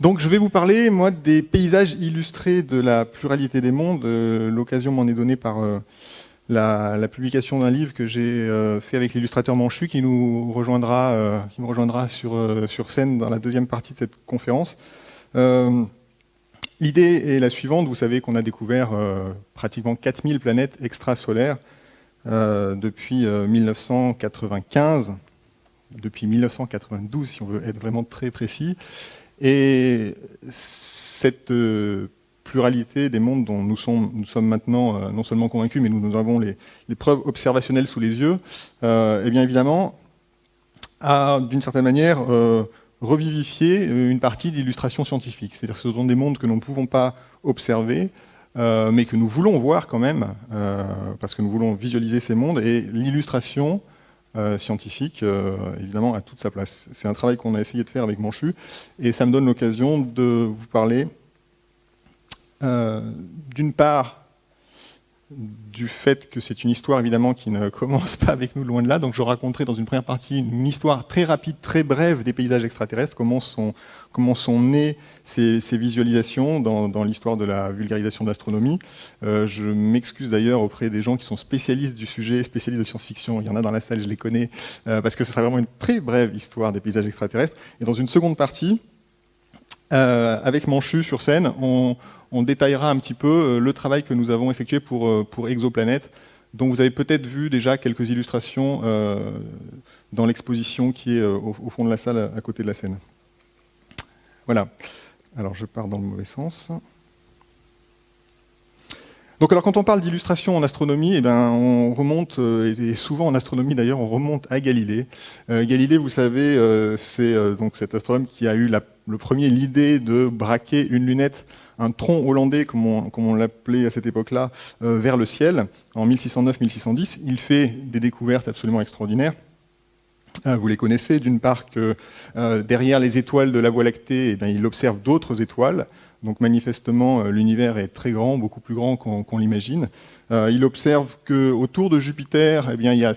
Donc je vais vous parler, moi, des paysages illustrés de la pluralité des mondes. L'occasion m'en est donnée par la publication d'un livre que j'ai fait avec l'illustrateur Manchu, qui me rejoindra sur scène dans la deuxième partie de cette conférence. L'idée est la suivante. Vous savez qu'on a découvert pratiquement 4000 planètes extrasolaires depuis 1995, depuis 1992 si on veut être vraiment très précis. Et cette pluralité des mondes dont nous sommes maintenant non seulement convaincus, mais nous avons les preuves observationnelles sous les yeux, et bien évidemment, a d'une certaine manière revivifié une partie de l'illustration scientifique. C'est-à-dire que ce sont des mondes que nous ne pouvons pas observer, mais que nous voulons voir quand même, parce que nous voulons visualiser ces mondes, et l'illustration scientifique, évidemment, a toute sa place. C'est un travail qu'on a essayé de faire avec Manchu, et ça me donne l'occasion de vous parler, d'une part, du fait que c'est une histoire, évidemment, qui ne commence pas avec nous, loin de là. Donc je raconterai dans une première partie une histoire très rapide, très brève des paysages extraterrestres, comment sont nées ces visualisations dans l'histoire de la vulgarisation de l'astronomie. Je m'excuse d'ailleurs auprès des gens qui sont spécialistes du sujet, spécialistes de science-fiction. Il y en a dans la salle, je les connais, parce que ce sera vraiment une très brève histoire des paysages extraterrestres. Et dans une seconde partie, avec Manchu sur scène, on détaillera un petit peu le travail que nous avons effectué pour Exoplanète, dont vous avez peut-être vu déjà quelques illustrations dans l'exposition qui est au fond de la salle, à côté de la scène. Voilà. Alors, je pars dans le mauvais sens. Donc, alors, quand on parle d'illustration en astronomie, eh ben, on remonte, et souvent en astronomie d'ailleurs, on remonte à Galilée. Galilée, vous savez, c'est donc cet astronome qui a eu le premier l'idée de braquer une lunette, un tronc hollandais, comme on l'appelait à cette époque-là, vers le ciel, en 1609-1610. Il fait des découvertes absolument extraordinaires. Vous les connaissez, d'une part que derrière les étoiles de la Voie lactée, eh bien, il observe d'autres étoiles. Donc manifestement, l'univers est très grand, beaucoup plus grand qu'on l'imagine. Il observe qu'autour de Jupiter, eh bien, il y a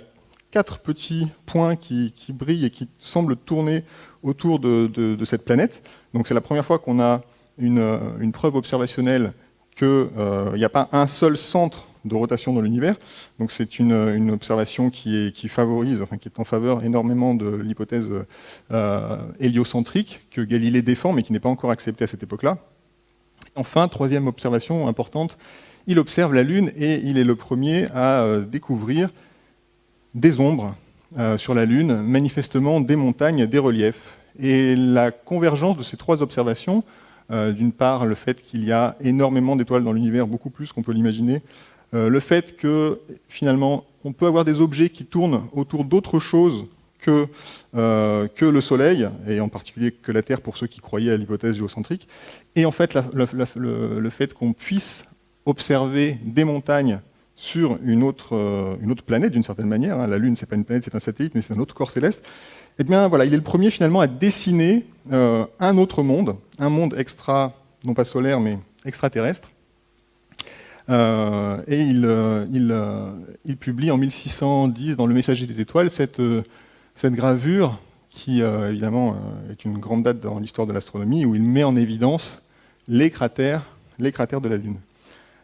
4 petits points qui brillent et qui semblent tourner autour de cette planète. Donc c'est la première fois qu'on a une preuve observationnelle qu'il n'y a pas un seul centre de rotation dans l'univers. Donc c'est une observation qui favorise, enfin qui est en faveur énormément de l'hypothèse héliocentrique que Galilée défend, mais qui n'est pas encore acceptée à cette époque-là. Enfin, troisième observation importante, il observe la Lune et il est le premier à découvrir des ombres sur la Lune, manifestement des montagnes, des reliefs. Et la convergence de ces 3 observations, d'une part le fait qu'il y a énormément d'étoiles dans l'univers, beaucoup plus qu'on peut l'imaginer, le fait que finalement on peut avoir des objets qui tournent autour d'autres choses que le Soleil, et en particulier que la Terre pour ceux qui croyaient à l'hypothèse géocentrique, et en fait le fait qu'on puisse observer des montagnes sur une autre planète d'une certaine manière, hein. La Lune c'est pas une planète, c'est un satellite, mais c'est un autre corps céleste. Eh bien voilà, il est le premier finalement à dessiner un autre monde, un monde extra, non pas solaire, mais extraterrestre. Et il publie en 1610 dans Le Messager des Étoiles cette gravure qui évidemment est une grande date dans l'histoire de l'astronomie, où il met en évidence les cratères de la Lune.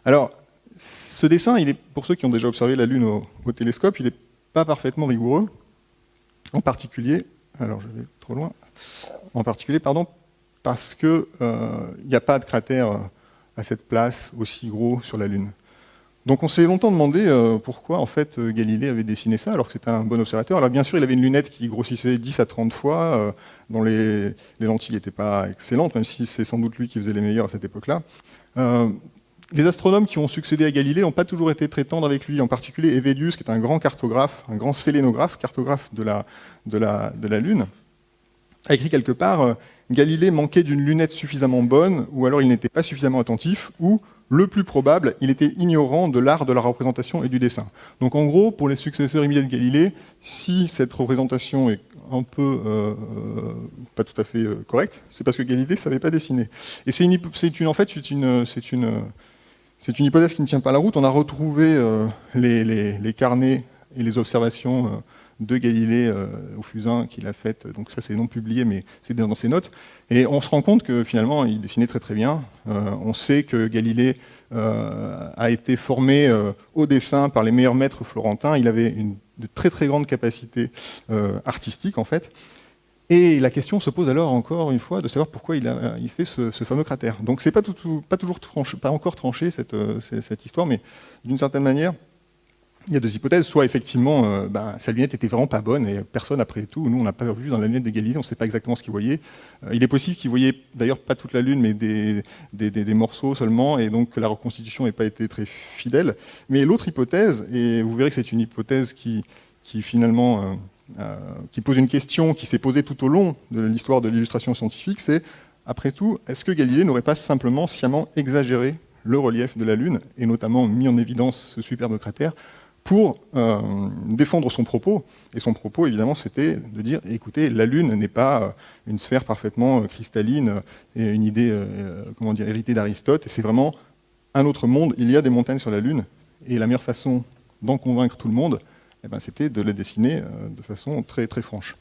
Alors, ce dessin, pour ceux qui ont déjà observé la Lune au télescope, il n'est pas parfaitement rigoureux. En particulier, alors je vais trop loin, parce qu'il n'y a pas de cratère à cette place aussi gros sur la Lune. Donc on s'est longtemps demandé pourquoi en fait Galilée avait dessiné ça, alors que c'était un bon observateur. Alors bien sûr, il avait une lunette qui grossissait 10 à 30 fois, dont les lentilles n'étaient pas excellentes, même si c'est sans doute lui qui faisait les meilleures à cette époque-là. Les astronomes qui ont succédé à Galilée n'ont pas toujours été très tendres avec lui, en particulier Hevelius, qui est un grand cartographe, un grand sélénographe, cartographe de la Lune, a écrit quelque part Galilée manquait d'une lunette suffisamment bonne, ou alors il n'était pas suffisamment attentif, ou, le plus probable, il était ignorant de l'art de la représentation et du dessin. Donc en gros, pour les successeurs immédiats de Galilée, si cette représentation est un peu pas tout à fait correcte, c'est parce que Galilée ne savait pas dessiner. Et c'est une hypothèse qui ne tient pas la route. On a retrouvé les carnets et les observations de Galilée au fusain qu'il a faite. Donc ça, c'est non publié, mais c'est dans ses notes. Et on se rend compte que finalement, il dessinait très très bien. On sait que Galilée a été formé au dessin par les meilleurs maîtres florentins. Il avait de très très grandes capacités artistiques, en fait. Et la question se pose alors encore une fois de savoir pourquoi il fait ce fameux cratère. Donc c'est pas toujours tranché, pas encore tranché cette histoire, mais d'une certaine manière, il y a deux hypothèses. Soit effectivement, sa lunette était vraiment pas bonne et personne après tout, nous on n'a pas vu dans la lunette de Galilée, on ne sait pas exactement ce qu'il voyait. Il est possible qu'il voyait d'ailleurs pas toute la lune, mais des morceaux seulement, et donc que la reconstitution n'ait pas été très fidèle. Mais l'autre hypothèse, et vous verrez que c'est une hypothèse qui finalement qui pose une question qui s'est posée tout au long de l'histoire de l'illustration scientifique, c'est, après tout, est-ce que Galilée n'aurait pas simplement sciemment exagéré le relief de la Lune, et notamment mis en évidence ce superbe cratère, pour défendre son propos. Et son propos, évidemment, c'était de dire, écoutez, la Lune n'est pas une sphère parfaitement cristalline, et une idée, héritée d'Aristote, et c'est vraiment un autre monde. Il y a des montagnes sur la Lune, et la meilleure façon d'en convaincre tout le monde, c'était de les dessiner de façon très, très franche.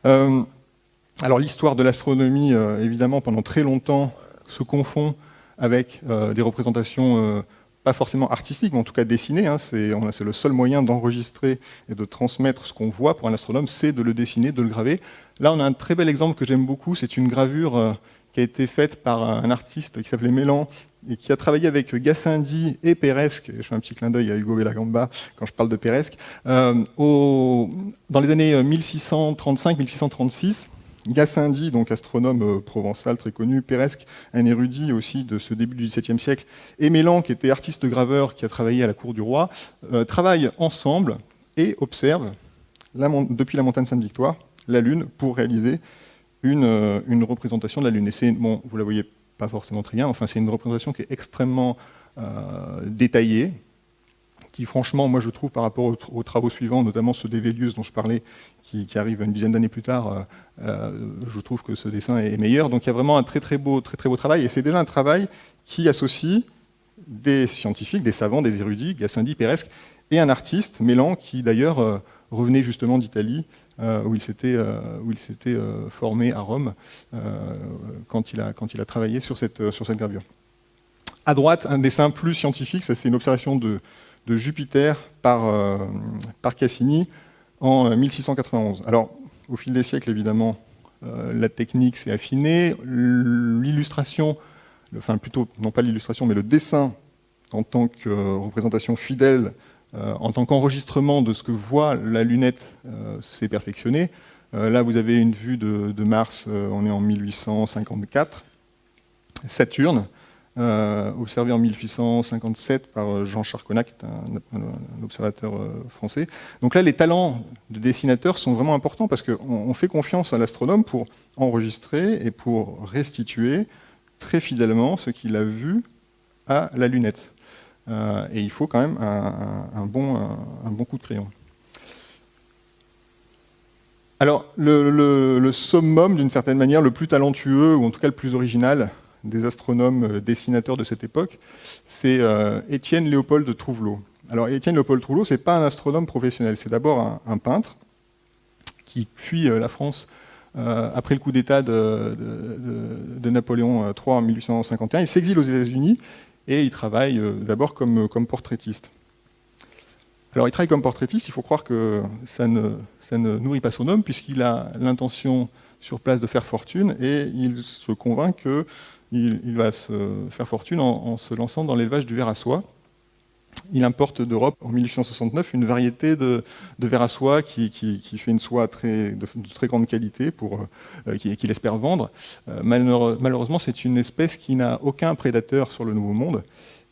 Alors l'histoire de l'astronomie, évidemment, pendant très longtemps, se confond avec des représentations pas forcément artistiques, mais en tout cas dessinées. C'est le seul moyen d'enregistrer et de transmettre ce qu'on voit pour un astronome, c'est de le dessiner, de le graver. Là, on a un très bel exemple que j'aime beaucoup, c'est une gravure qui a été faite par un artiste qui s'appelait Mélan, et qui a travaillé avec Gassendi et Peiresc. Je fais un petit clin d'œil à Hugo Bellagamba quand je parle de Peiresc. Dans les années 1635-1636, Gassendi, donc astronome provençal très connu, Peiresc, un érudit aussi de ce début du XVIIe siècle, et Mélan, qui était artiste graveur, qui a travaillé à la cour du roi, travaillent ensemble et observent, depuis la montagne Sainte-Victoire, la Lune pour réaliser une représentation de la Lune. Et c'est, bon, vous la voyez pas forcément très bien, enfin c'est une représentation qui est extrêmement détaillée, qui franchement, moi je trouve par rapport aux travaux suivants, notamment ceux d'Hevelius dont je parlais, qui arrive une dizaine d'années plus tard, je trouve que ce dessin est meilleur. Donc il y a vraiment un très très beau travail, et c'est déjà un travail qui associe des scientifiques, des savants, des érudits, Gassendi, Peiresc, et un artiste, Mélan, qui d'ailleurs revenait justement d'Italie, où il s'était formé à Rome quand il a travaillé sur cette gravure. À droite, un dessin plus scientifique, ça c'est une observation de Jupiter par Cassini en 1691. Alors, au fil des siècles, évidemment, la technique s'est affinée, l'illustration, enfin plutôt, non pas l'illustration, mais le dessin en tant que représentation fidèle, en tant qu'enregistrement de ce que voit la lunette, s'est perfectionné. Là, vous avez une vue de Mars, on est en 1854. Saturne, observé en 1857 par Jean Charconac, qui est un observateur français. Donc là, les talents de dessinateur sont vraiment importants parce qu'on fait confiance à l'astronome pour enregistrer et pour restituer très fidèlement ce qu'il a vu à la lunette. Et il faut quand même un bon coup de crayon. Alors, le summum, d'une certaine manière, le plus talentueux, ou en tout cas le plus original, des astronomes dessinateurs de cette époque, c'est Étienne Léopold de Trouvelot. Alors, Étienne Léopold Trouvelot, ce n'est pas un astronome professionnel, c'est d'abord un peintre qui fuit la France après le coup d'État de Napoléon III en 1851. Il s'exile aux États-Unis et il travaille d'abord comme portraitiste. Alors, il travaille comme portraitiste, il faut croire que ça ne nourrit pas son homme, puisqu'il a l'intention sur place de faire fortune, et il se convainc qu'il va se faire fortune en se lançant dans l'élevage du ver à soie. Il importe d'Europe, en 1869, une variété de ver à soie qui fait une soie de très grande qualité qu'il espère vendre. Malheureusement, c'est une espèce qui n'a aucun prédateur sur le Nouveau Monde.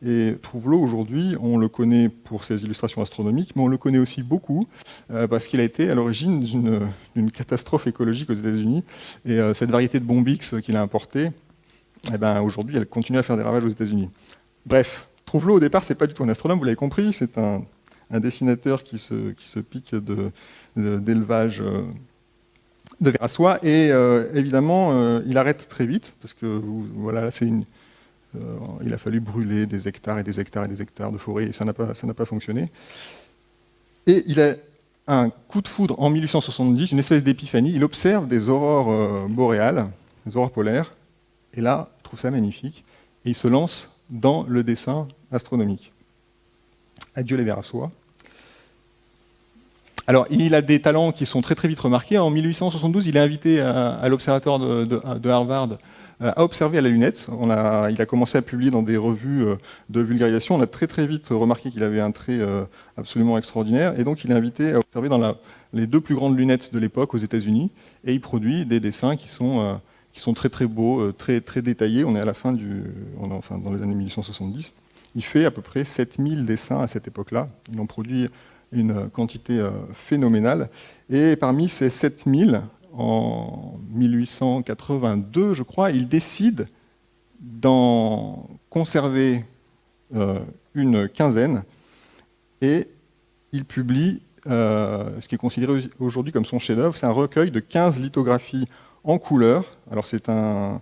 Et Trouvelot, aujourd'hui, on le connaît pour ses illustrations astronomiques, mais on le connaît aussi beaucoup parce qu'il a été à l'origine d'une catastrophe écologique aux États-Unis. Et cette variété de Bombix qu'il a importée, aujourd'hui, elle continue à faire des ravages aux États-Unis. Bref, Trouvelot, au départ, c'est pas du tout un astronome, vous l'avez compris, c'est un dessinateur qui se pique d'élevage de vers à soie. Et évidemment, il arrête très vite, parce que voilà, il a fallu brûler des hectares et des hectares et des hectares de forêt, et ça n'a pas fonctionné. Et il a un coup de foudre en 1870, une espèce d'épiphanie. Il observe des aurores boréales, des aurores polaires, et là, il trouve ça magnifique, et il se lance dans le dessin astronomique. Adieu les vers à soie. Alors, il a des talents qui sont très très vite remarqués. En 1872, il est invité à l'observatoire de Harvard à observer à la lunette. Il a commencé à publier dans des revues de vulgarisation. On a très très vite remarqué qu'il avait un trait absolument extraordinaire. Et donc, il est invité à observer dans les deux plus grandes lunettes de l'époque aux États-Unis. Et il produit des dessins qui sont très très beaux, très très détaillés. On est à la fin dans les années 1870. Il fait à peu près 7000 dessins à cette époque-là. Il en produit une quantité phénoménale. Et parmi ces 7000, en 1882, je crois, il décide d'en conserver une quinzaine et il publie ce qui est considéré aujourd'hui comme son chef-d'œuvre. C'est un recueil de 15 lithographies en couleur. Alors c'est un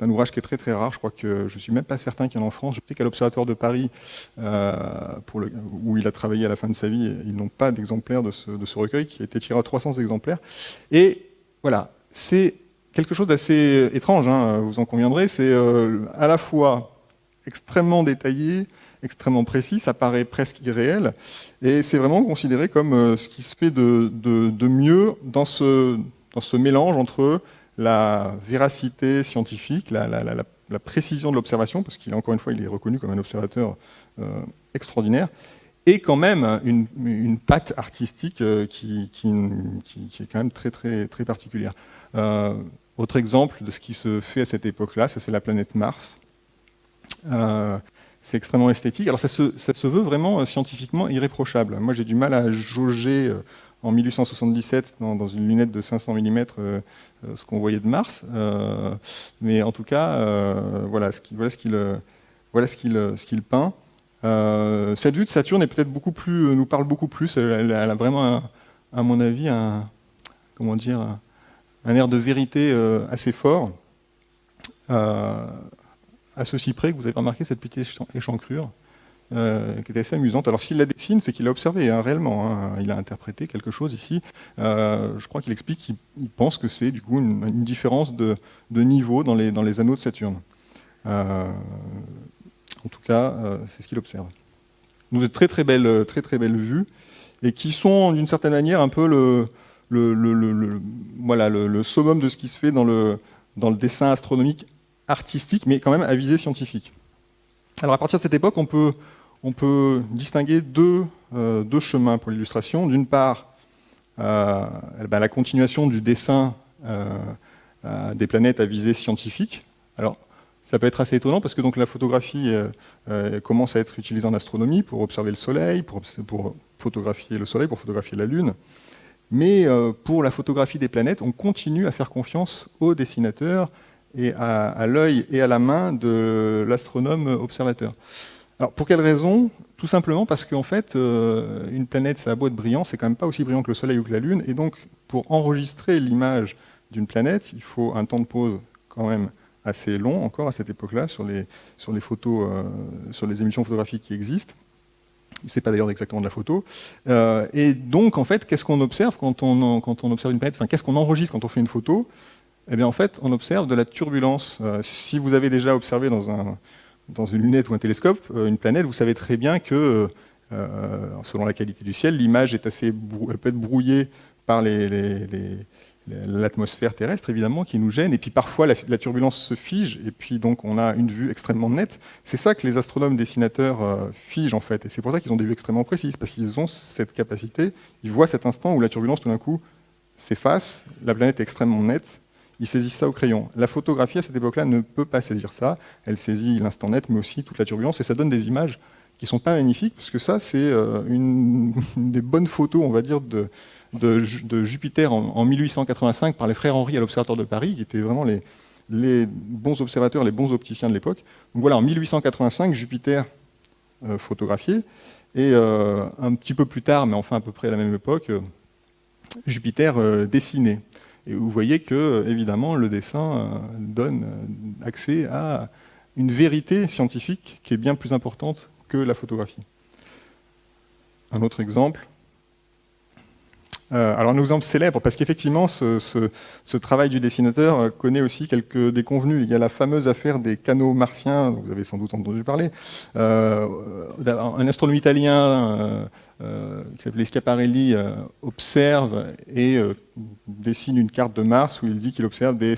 ouvrage qui est très très rare, je crois que je ne suis même pas certain qu'il y en a en France. Je sais qu'à l'Observatoire de Paris, où il a travaillé à la fin de sa vie, ils n'ont pas d'exemplaire de ce recueil qui a été tiré à 300 exemplaires. Et voilà, c'est quelque chose d'assez étrange, hein, vous en conviendrez. C'est à la fois extrêmement détaillé, extrêmement précis, ça paraît presque irréel, et c'est vraiment considéré comme ce qui se fait de mieux dans ce mélange entre la véracité scientifique, la précision de l'observation, parce qu'encore une fois, il est reconnu comme un observateur extraordinaire, et quand même une patte artistique qui est quand même très, très, très particulière. Autre exemple de ce qui se fait à cette époque-là, ça c'est la planète Mars. C'est extrêmement esthétique. Alors ça se veut vraiment scientifiquement irréprochable. Moi j'ai du mal à jauger en 1877 dans une lunette de 500 mm ce qu'on voyait de Mars. Mais en tout cas, voilà ce qu'il peint. Cette vue de Saturne est peut-être nous parle beaucoup plus. Elle a vraiment, à mon avis, un air de vérité assez fort. À ceci près que vous avez remarqué cette petite échancrure qui est assez amusante. Alors s'il la dessine, c'est qu'il l'a observé réellement. Hein. Il a interprété quelque chose ici. Je crois qu'il explique qu'il pense que c'est du coup une différence de niveau dans les anneaux de Saturne. En tout cas, c'est ce qu'il observe. Donc de très très belles vues et qui sont d'une certaine manière un peu le summum de ce qui se fait dans le dessin astronomique artistique, mais quand même à visée scientifique. Alors à partir de cette époque, on peut distinguer deux chemins pour l'illustration. D'une part, la continuation du dessin des planètes à visée scientifique. Alors ça peut être assez étonnant parce que donc, la photographie commence à être utilisée en astronomie pour observer le Soleil, pour photographier le Soleil, pour photographier la Lune. Mais pour la photographie des planètes, on continue à faire confiance aux dessinateurs et à l'œil et à la main de l'astronome observateur. Alors pour quelle raison? Tout simplement parce qu'en fait, une planète, ça a beau être brillant, c'est quand même pas aussi brillant que le Soleil ou que la Lune, et donc pour enregistrer l'image d'une planète, il faut un temps de pause quand même assez long encore à cette époque-là sur les photos, sur les émissions photographiques qui existent. C'est pas d'ailleurs exactement de la photo. Et donc en fait, qu'est-ce qu'on observe quand on observe une planète? Enfin, qu'est-ce qu'on enregistre quand on fait une photo? Eh bien, en fait, on observe de la turbulence. Si vous avez déjà observé dans une lunette ou un télescope une planète, vous savez très bien que, selon la qualité du ciel, l'image elle peut être brouillée par l'atmosphère terrestre, évidemment, qui nous gêne. Et puis parfois, la turbulence se fige, et puis donc on a une vue extrêmement nette. C'est ça que les astronomes dessinateurs figent, en fait. Et c'est pour ça qu'ils ont des vues extrêmement précises, parce qu'ils ont cette capacité, ils voient cet instant où la turbulence, tout d'un coup, s'efface, la planète est extrêmement nette. Ils saisissent ça au crayon. La photographie, à cette époque-là, ne peut pas saisir ça. Elle saisit l'instant net, mais aussi toute la turbulence, et ça donne des images qui ne sont pas magnifiques, parce que ça, c'est une des bonnes photos, on va dire, de Jupiter en 1885 par les frères Henry à l'Observatoire de Paris, qui étaient vraiment les bons observateurs, les bons opticiens de l'époque. Donc voilà, en 1885, Jupiter photographié, et un petit peu plus tard, mais enfin à peu près à la même époque, Jupiter dessiné. Et vous voyez que, évidemment, le dessin donne accès à une vérité scientifique qui est bien plus importante que la photographie. Un autre exemple, Alors un exemple célèbre, parce qu'effectivement, ce travail du dessinateur connaît aussi quelques déconvenues. Il y a la fameuse affaire des canaux martiens, dont vous avez sans doute entendu parler. Un astronome italien qui s'appelait Schiaparelli observe et dessine une carte de Mars où il dit qu'il observe des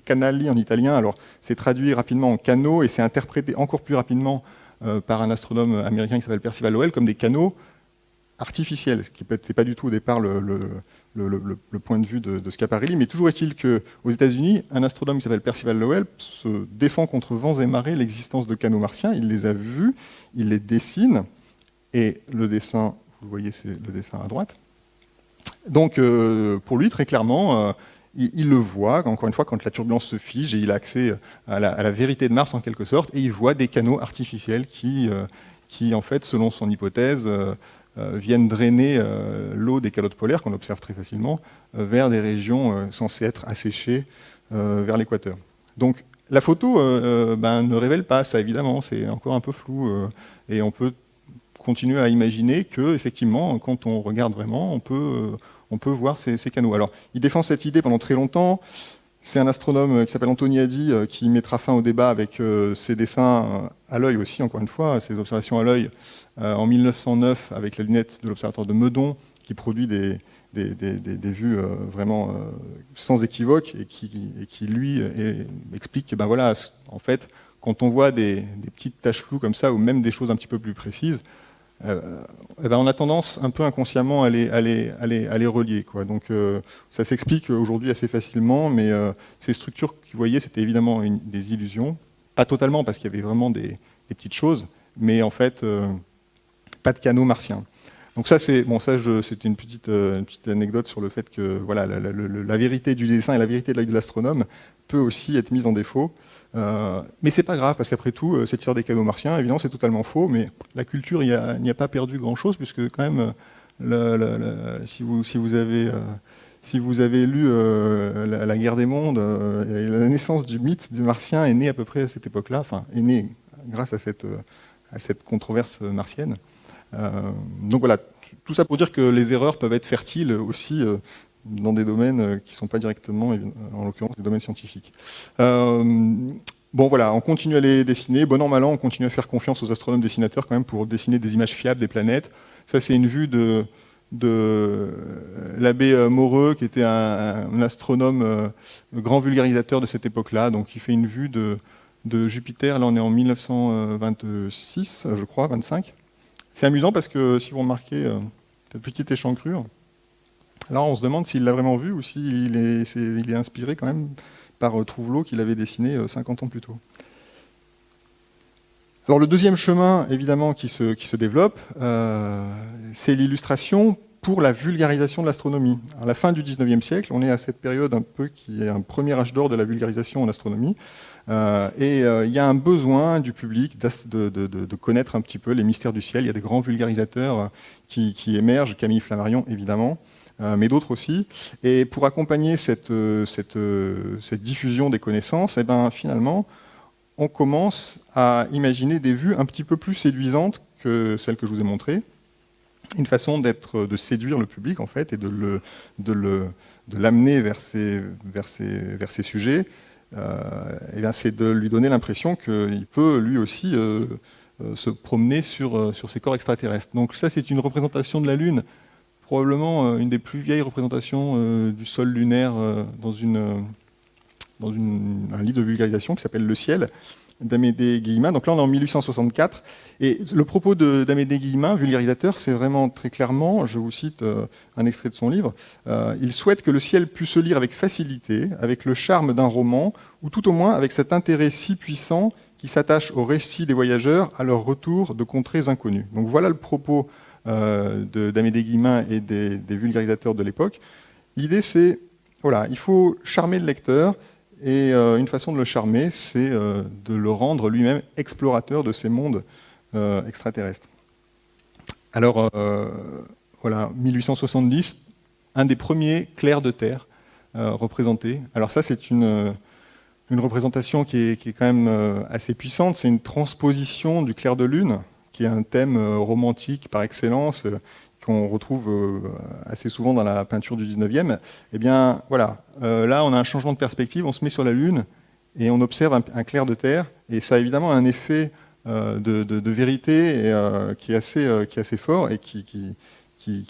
canali en italien. Alors c'est traduit rapidement en canaux et c'est interprété encore plus rapidement par un astronome américain qui s'appelle Percival Lowell comme des canaux artificielle, ce qui n'était pas du tout au départ le point de vue de Schiaparelli, mais toujours est-il qu'aux États-Unis, un astronome qui s'appelle Percival Lowell se défend contre vents et marées l'existence de canaux martiens, il les a vus, il les dessine, et le dessin, vous voyez, c'est le dessin à droite. Donc pour lui, très clairement, il le voit, encore une fois, quand la turbulence se fige, et il a accès à la vérité de Mars en quelque sorte, et il voit des canaux artificiels qui en fait, selon son hypothèse, viennent drainer l'eau des calottes polaires, qu'on observe très facilement, vers des régions censées être asséchées vers l'équateur. Donc la photo ne révèle pas ça, évidemment, c'est encore un peu flou, et on peut continuer à imaginer que, effectivement, quand on regarde vraiment, on peut voir ces canaux. Alors, il défend cette idée pendant très longtemps. C'est un astronome qui s'appelle Antoniadi qui mettra fin au débat avec ses dessins à l'œil aussi, encore une fois, ses observations à l'œil, en 1909 avec la lunette de l'observatoire de Meudon, qui produit des vues vraiment sans équivoque et qui lui, explique que, ben voilà, en fait, quand on voit des petites taches floues comme ça, ou même des choses un petit peu plus précises, on a tendance un peu inconsciemment à les relier, quoi. Donc ça s'explique aujourd'hui assez facilement, mais ces structures que vous voyez, c'était évidemment des illusions. Pas totalement, parce qu'il y avait vraiment des petites choses, mais en fait, pas de canaux martiens. Donc ça, c'est une petite anecdote sur le fait que voilà, la vérité du dessin et la vérité de l'œil de l'astronome peut aussi être mise en défaut. Mais c'est pas grave, parce qu'après tout, cette histoire des canaux martiens, évidemment, c'est totalement faux, mais la culture n'y a pas perdu grand-chose, puisque quand même, si vous avez lu la guerre des mondes, la naissance du mythe du martien est née à peu près à cette époque-là, enfin, est née grâce à cette controverse martienne. Donc voilà, tout ça pour dire que les erreurs peuvent être fertiles aussi dans des domaines qui ne sont pas directement, en l'occurrence, des domaines scientifiques. Bon voilà, on continue à les dessiner. Bon an, mal an, on continue à faire confiance aux astronomes dessinateurs quand même pour dessiner des images fiables des planètes. Ça, c'est une vue de l'abbé Moreux, qui était un astronome grand vulgarisateur de cette époque-là. Donc il fait une vue de Jupiter. Là, on est en 1926, je crois, 25. C'est amusant parce que si vous remarquez cette petite échancrure, là on se demande s'il l'a vraiment vu ou s'il est inspiré quand même par Trouvelot qu'il avait dessiné 50 ans plus tôt. Alors le deuxième chemin évidemment qui se développe, c'est l'illustration pour la vulgarisation de l'astronomie. À la fin du 19e siècle, on est à cette période un peu qui est un premier âge d'or de la vulgarisation en astronomie. Et il y a un besoin du public de connaître un petit peu les mystères du ciel. Il y a des grands vulgarisateurs qui émergent, Camille Flammarion évidemment, mais d'autres aussi. Et pour accompagner cette diffusion des connaissances, finalement, on commence à imaginer des vues un petit peu plus séduisantes que celles que je vous ai montrées. Une façon de séduire le public en fait et de l'amener vers ces sujets. C'est de lui donner l'impression qu'il peut lui aussi se promener sur ces corps extraterrestres. Donc ça, c'est une représentation de la Lune, probablement une des plus vieilles représentations du sol lunaire dans un livre de vulgarisation qui s'appelle Le ciel, d'Amédée Guillemin. Donc là, on est en 1864. Et le propos d'Amédée Guillemin, vulgarisateur, c'est vraiment très clairement, je vous cite un extrait de son livre, il souhaite que le ciel puisse se lire avec facilité, avec le charme d'un roman, ou tout au moins avec cet intérêt si puissant qui s'attache au récit des voyageurs à leur retour de contrées inconnues. Donc voilà le propos d'Amédée Guillemin et des vulgarisateurs de l'époque. L'idée, c'est, voilà, il faut charmer le lecteur. Et une façon de le charmer, c'est de le rendre lui-même explorateur de ces mondes extraterrestres. Alors, voilà, 1870, un des premiers clairs de terre représentés. Alors ça, c'est une représentation qui est quand même assez puissante. C'est une transposition du clair de lune, qui est un thème romantique par excellence, qu'on retrouve assez souvent dans la peinture du 19e, eh bien voilà, là on a un changement de perspective, on se met sur la Lune et on observe un clair de terre, et ça a évidemment un effet de vérité qui est assez fort et qui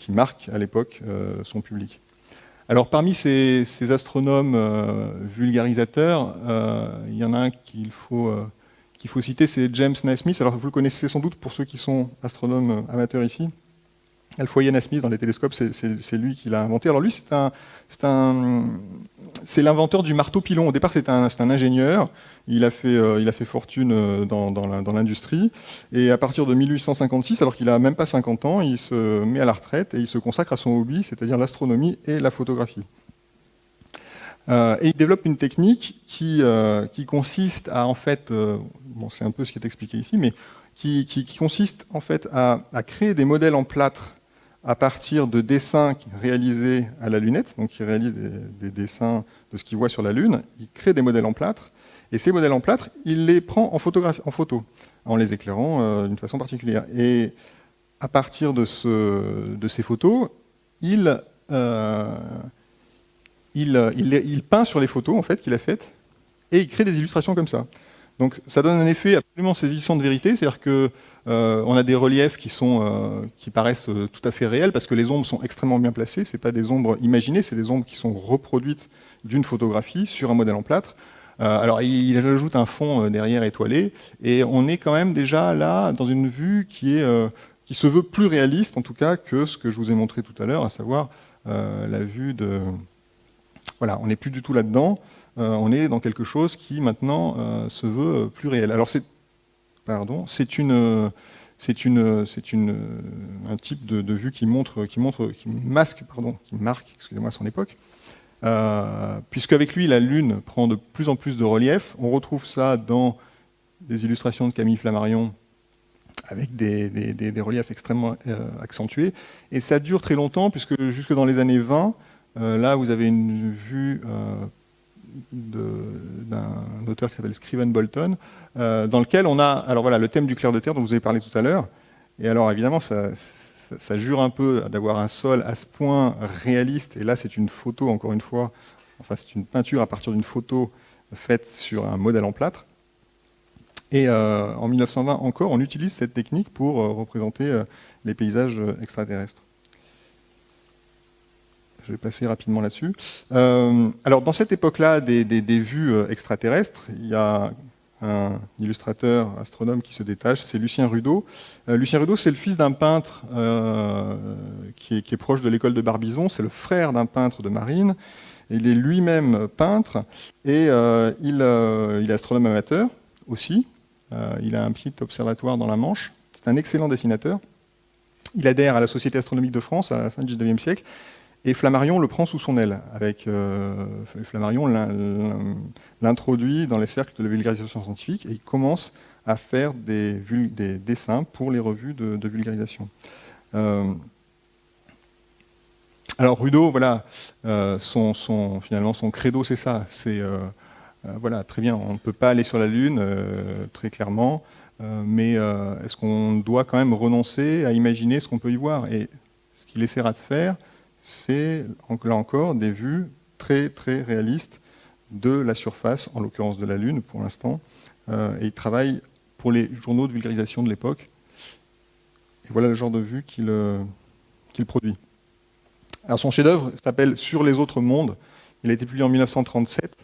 marque à l'époque son public. Alors parmi ces astronomes vulgarisateurs, il y en a un qu'il faut citer, c'est James Naismith. Alors vous le connaissez sans doute pour ceux qui sont astronomes amateurs ici. Alphoyen Naismith dans les télescopes, c'est lui qui l'a inventé. Alors lui, c'est l'inventeur du marteau pilon. Au départ, c'est un ingénieur. Il a fait fortune dans l'industrie. Et à partir de 1856, alors qu'il n'a même pas 50 ans, il se met à la retraite et il se consacre à son hobby, c'est-à-dire l'astronomie et la photographie. Et il développe une technique qui consiste à, en fait, bon, c'est un peu ce qui est expliqué ici, mais qui consiste en fait à créer des modèles en plâtre à partir de dessins réalisés à la lunette. Donc il réalise des dessins de ce qu'il voit sur la Lune, il crée des modèles en plâtre, et ces modèles en plâtre, il les prend en photo, en les éclairant d'une façon particulière. Et à partir de ces photos, il peint sur les photos en fait, qu'il a faites, et il crée des illustrations comme ça. Donc ça donne un effet absolument saisissant de vérité, c'est-à-dire que on a des reliefs qui paraissent tout à fait réels, parce que les ombres sont extrêmement bien placées, ce n'est pas des ombres imaginées, c'est des ombres qui sont reproduites d'une photographie sur un modèle en plâtre. Alors il ajoute un fond derrière étoilé, et on est quand même déjà là dans une vue qui se veut plus réaliste, en tout cas, que ce que je vous ai montré tout à l'heure, à savoir la vue de... Voilà, on n'est plus du tout là-dedans. On est dans quelque chose qui maintenant se veut plus réel. Alors c'est un type de vue qui marque, excusez-moi, son époque. Puisque avec lui, la Lune prend de plus en plus de relief. On retrouve ça dans des illustrations de Camille Flammarion avec des reliefs extrêmement accentués. Et ça dure très longtemps, puisque jusque dans les années 20, là vous avez une vue d'un auteur qui s'appelle Scriven Bolton, dans lequel on a, alors voilà, le thème du clair de terre dont vous avez parlé tout à l'heure. Et alors évidemment, ça jure un peu d'avoir un sol à ce point réaliste. Et là, c'est une photo, encore une fois, enfin c'est une peinture à partir d'une photo faite sur un modèle en plâtre. Et en 1920 encore, on utilise cette technique pour représenter les paysages extraterrestres. Je vais passer rapidement là-dessus. Alors, dans cette époque-là des vues extraterrestres, il y a un illustrateur, astronome qui se détache, c'est Lucien Rudeau. Lucien Rudeau, c'est le fils d'un peintre qui est proche de l'école de Barbizon, c'est le frère d'un peintre de marine. Il est lui-même peintre et il est astronome amateur aussi. Il a un petit observatoire dans la Manche. C'est un excellent dessinateur. Il adhère à la Société astronomique de France à la fin du XIXe siècle. Et Flammarion le prend sous son aile. Flammarion l'introduit dans les cercles de la vulgarisation scientifique et il commence à faire des dessins pour les revues de vulgarisation. Alors Rudeau, voilà, finalement son credo c'est ça. C'est voilà, très bien, on ne peut pas aller sur la Lune, très clairement, mais est-ce qu'on doit quand même renoncer à imaginer ce qu'on peut y voir? Et ce qu'il essaiera de faire, c'est là encore des vues très très réalistes de la surface, en l'occurrence de la Lune pour l'instant, et il travaille pour les journaux de vulgarisation de l'époque. Et voilà le genre de vue qu'il produit. Alors son chef-d'œuvre s'appelle Sur les autres mondes. Il a été publié en 1937.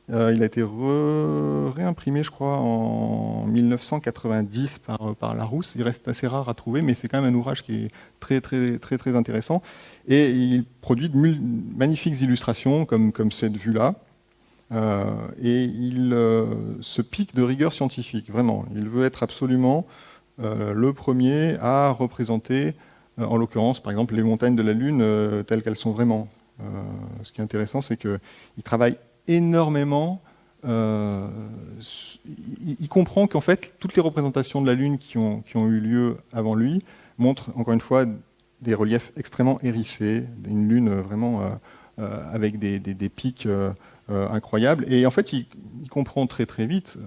Il a été réimprimé, je crois, en 1990 par Larousse. Il reste assez rare à trouver, mais c'est quand même un ouvrage qui est très, très, très, très intéressant. Et il produit de magnifiques illustrations, comme cette vue-là. Et il se pique de rigueur scientifique, vraiment. Il veut être absolument le premier à représenter, en l'occurrence, par exemple, les montagnes de la Lune telles qu'elles sont vraiment. Ce qui est intéressant, c'est qu'il travaille énormément. Il comprend qu'en fait, toutes les représentations de la Lune qui ont eu lieu avant lui montrent, encore une fois, des reliefs extrêmement hérissés, une Lune vraiment avec des pics incroyables. Et en fait, il comprend très très vite,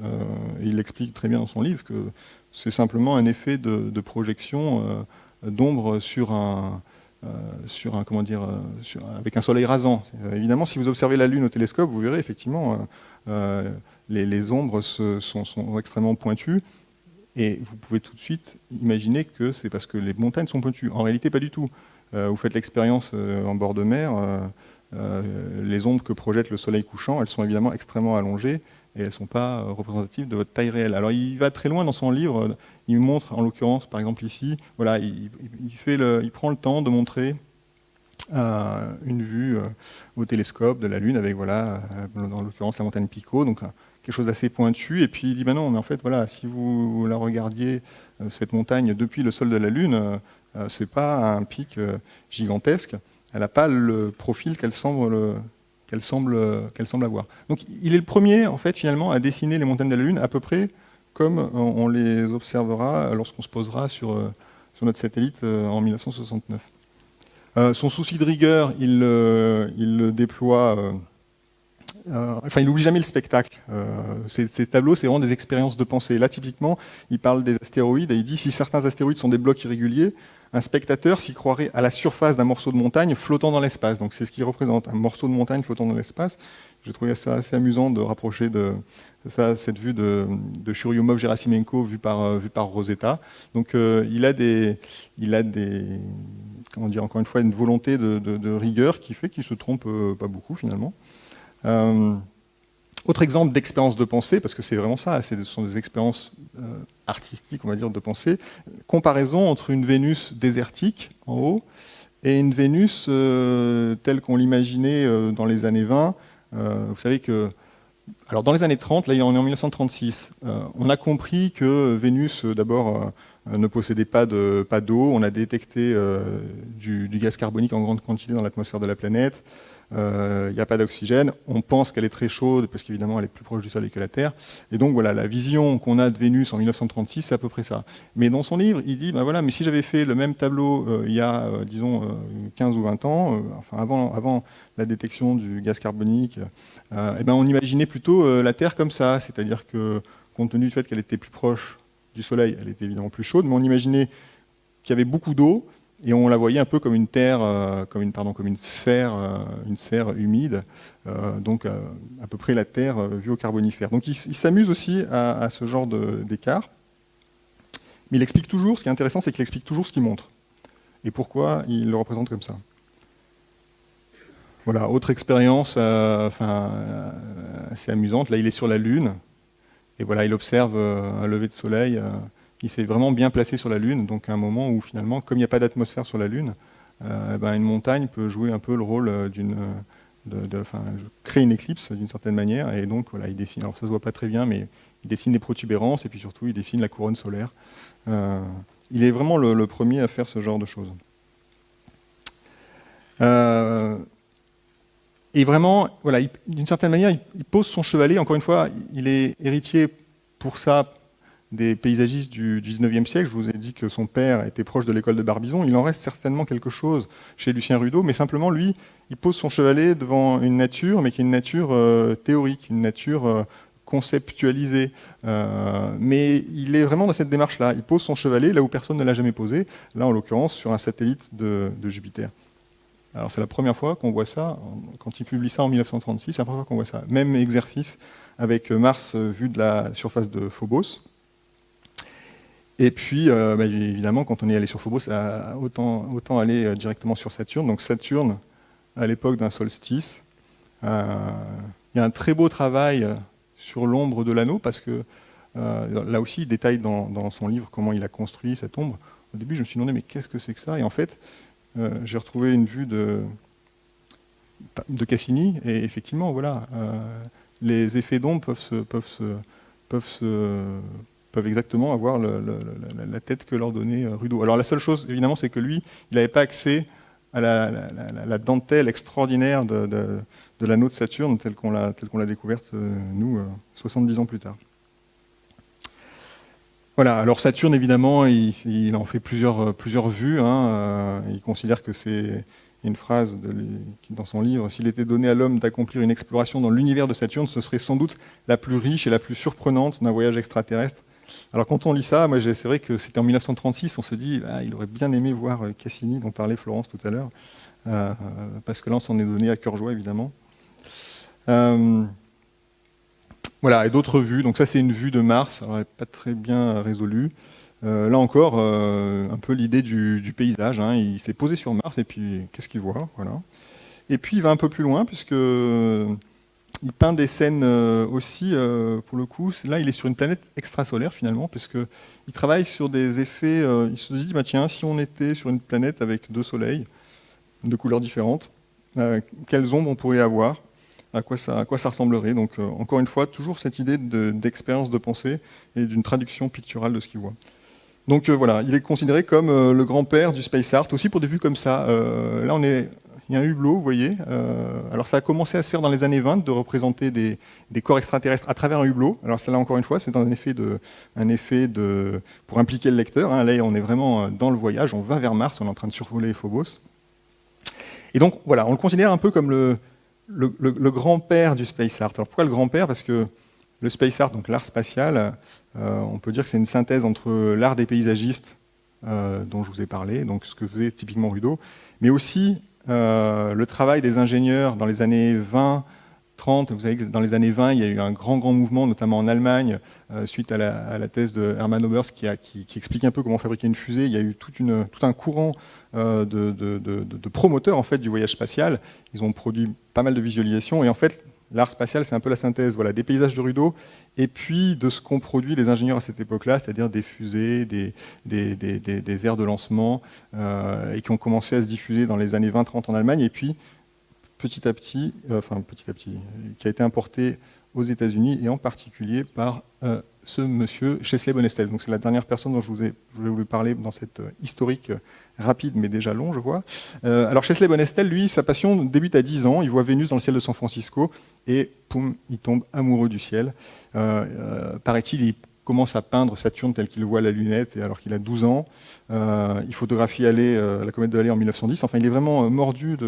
et il l'explique très bien dans son livre, que c'est simplement un effet de projection d'ombre sur un sur un, comment dire, avec un soleil rasant. Évidemment, si vous observez la Lune au télescope, vous verrez effectivement les ombres sont extrêmement pointues. Et vous pouvez tout de suite imaginer que c'est parce que les montagnes sont pointues. En réalité, pas du tout. Vous faites l'expérience en bord de mer, les ombres que projette le soleil couchant, elles sont évidemment extrêmement allongées et elles ne sont pas représentatives de votre taille réelle. Alors il va très loin dans son livre, il montre, en l'occurrence, par exemple ici, voilà, il prend le temps de montrer une vue au télescope de la Lune avec, voilà, dans l'occurrence, la montagne Pico, donc quelque chose d'assez pointu, et puis il dit, ben non, mais en fait, voilà, si vous la regardiez, cette montagne, depuis le sol de la Lune, c'est pas un pic gigantesque, elle n'a pas le profil qu'elle semble avoir. Donc il est le premier, en fait, finalement, à dessiner les montagnes de la Lune à peu près comme on les observera lorsqu'on se posera sur notre satellite en 1969. Son souci de rigueur, il le déploie... enfin, il n'oublie jamais le spectacle. Ces tableaux, c'est vraiment des expériences de pensée. Là, typiquement, il parle des astéroïdes et il dit si certains astéroïdes sont des blocs irréguliers, un spectateur s'y croirait à la surface d'un morceau de montagne flottant dans l'espace. Donc, c'est ce qu'il représente, un morceau de montagne flottant dans l'espace. J'ai trouvé ça assez amusant de rapprocher de ça, cette vue de Churyumov-Gerasimenko vue par Rosetta. Donc, il a des comment dire, encore une fois, une volonté de rigueur qui fait qu'il se trompe pas beaucoup finalement. Autre exemple d'expérience de pensée, parce que c'est vraiment ça, ce sont des expériences artistiques, on va dire, de pensée. Comparaison entre une Vénus désertique, en haut, et une Vénus telle qu'on l'imaginait dans les années 20. Vous savez que, alors dans les années 30, là on est en 1936, on a compris que Vénus, d'abord, ne possédait pas d'eau, on a détecté du gaz carbonique en grande quantité dans l'atmosphère de la planète. Il n'y a pas d'oxygène, on pense qu'elle est très chaude parce qu'évidemment elle est plus proche du Soleil que la Terre, et donc voilà, la vision qu'on a de Vénus en 1936, c'est à peu près ça. Mais dans son livre, il dit, ben voilà, mais si j'avais fait le même tableau il y a, disons, 15 ou 20 ans, enfin avant la détection du gaz carbonique, eh ben on imaginait plutôt la Terre comme ça, c'est-à-dire que compte tenu du fait qu'elle était plus proche du Soleil, elle était évidemment plus chaude, mais on imaginait qu'il y avait beaucoup d'eau, et on la voyait un peu comme une terre, comme une serre humide, donc à peu près la Terre vue au Carbonifère. Donc il s'amuse aussi à ce genre d'écart, mais il explique toujours, ce qui est intéressant, c'est qu'il explique toujours ce qu'il montre, et pourquoi il le représente comme ça. Voilà, autre expérience assez amusante, là il est sur la Lune, et voilà, il observe un lever de soleil. Il s'est vraiment bien placé sur la Lune, donc à un moment où finalement, comme il n'y a pas d'atmosphère sur la Lune, une montagne peut jouer un peu le rôle créer une éclipse d'une certaine manière, et donc voilà, il dessine, alors ça se voit pas très bien, mais il dessine des protubérances, et puis surtout il dessine la couronne solaire. Il est vraiment le premier à faire ce genre de choses. Et vraiment, voilà, d'une certaine manière, il pose son chevalet, encore une fois, il est héritier pour ça des paysagistes du XIXe siècle. Je vous ai dit que son père était proche de l'école de Barbizon. Il en reste certainement quelque chose chez Lucien Rudeau, mais simplement, lui, il pose son chevalet devant une nature, mais qui est une nature théorique, une nature conceptualisée. Mais il est vraiment dans cette démarche-là. Il pose son chevalet là où personne ne l'a jamais posé, là, en l'occurrence, sur un satellite de Jupiter. Alors, c'est la première fois qu'on voit ça, quand il publie ça en 1936, c'est la première fois qu'on voit ça. Même exercice avec Mars vu de la surface de Phobos. Et puis, évidemment, quand on est allé sur Phobos, autant aller directement sur Saturne. Donc Saturne, à l'époque d'un solstice, il y a un très beau travail sur l'ombre de l'anneau, parce que là aussi, il détaille dans son livre comment il a construit cette ombre. Au début, je me suis demandé, mais qu'est-ce que c'est que ça? Et en fait, j'ai retrouvé une vue de Cassini, et effectivement, voilà, les effets d'ombre peuvent exactement avoir la tête que leur donnait Rudeau. Alors la seule chose, évidemment, c'est que lui, il n'avait pas accès à la dentelle extraordinaire de l'anneau de Saturne, telle qu'on l'a découverte, nous, 70 ans plus tard. Voilà, alors Saturne, évidemment, il en fait plusieurs vues. Il considère que c'est une phrase dans son livre, « S'il était donné à l'homme d'accomplir une exploration dans l'univers de Saturne, ce serait sans doute la plus riche et la plus surprenante d'un voyage extraterrestre. Alors quand on lit ça, moi c'est vrai que c'était en 1936, on se dit, ah, il aurait bien aimé voir Cassini, dont parlait Florence tout à l'heure, parce que là on s'en est donné à cœur joie évidemment. Voilà, et d'autres vues, donc ça c'est une vue de Mars, alors elle n'est pas très bien résolue. Là encore, un peu l'idée du paysage, hein. Il s'est posé sur Mars et puis qu'est-ce qu'il voit, voilà. Et puis il va un peu plus loin puisque il peint des scènes aussi, pour le coup, là il est sur une planète extrasolaire finalement, puisque il travaille sur des effets, il se dit, bah, tiens, si on était sur une planète avec deux soleils, de couleurs différentes, quelles ombres on pourrait avoir, à quoi ça ressemblerait. Donc encore une fois, toujours cette idée d'expérience de pensée et d'une traduction picturale de ce qu'il voit. Donc voilà, il est considéré comme le grand-père du space art, aussi pour des vues comme ça. Là, il y a un hublot, vous voyez. Alors ça a commencé à se faire dans les années 20, de représenter des corps extraterrestres à travers un hublot. Alors ça, là, encore une fois, c'est un effet pour impliquer le lecteur, hein. Là, on est vraiment dans le voyage, on va vers Mars, on est en train de survoler Phobos. Et donc, voilà, on le considère un peu comme le grand-père du space art. Alors pourquoi le grand-père? Parce que le space art, donc l'art spatial, on peut dire que c'est une synthèse entre l'art des paysagistes, dont je vous ai parlé, donc ce que faisait typiquement Rudeau, mais aussi le travail des ingénieurs dans les années 20, 30. Vous savez que dans les années 20, il y a eu un grand mouvement, notamment en Allemagne, suite à la thèse de Hermann Oberth qui explique un peu comment fabriquer une fusée. Il y a eu tout un courant de promoteurs en fait, du voyage spatial. Ils ont produit pas mal de visualisations, et en fait, l'art spatial, c'est un peu la synthèse, voilà, des paysages de Rudeau, et puis de ce qu'ont produit les ingénieurs à cette époque-là, c'est-à-dire des fusées, des aires de lancement, et qui ont commencé à se diffuser dans les années 20-30 en Allemagne, et puis petit à petit, qui a été importé aux États-Unis, et en particulier par ce monsieur Chesley Bonestell. Donc c'est la dernière personne dont je vais vous parler dans cette historique rapide, mais déjà long, je vois. Alors Chesley Bonestell, lui, sa passion débute à 10 ans, il voit Vénus dans le ciel de San Francisco, et poum, il tombe amoureux du ciel. Paraît-il, il commence à peindre Saturne tel qu'il le voit à la lunette, et alors qu'il a 12 ans. Il photographie la comète de Halley en 1910. Enfin, il est vraiment mordu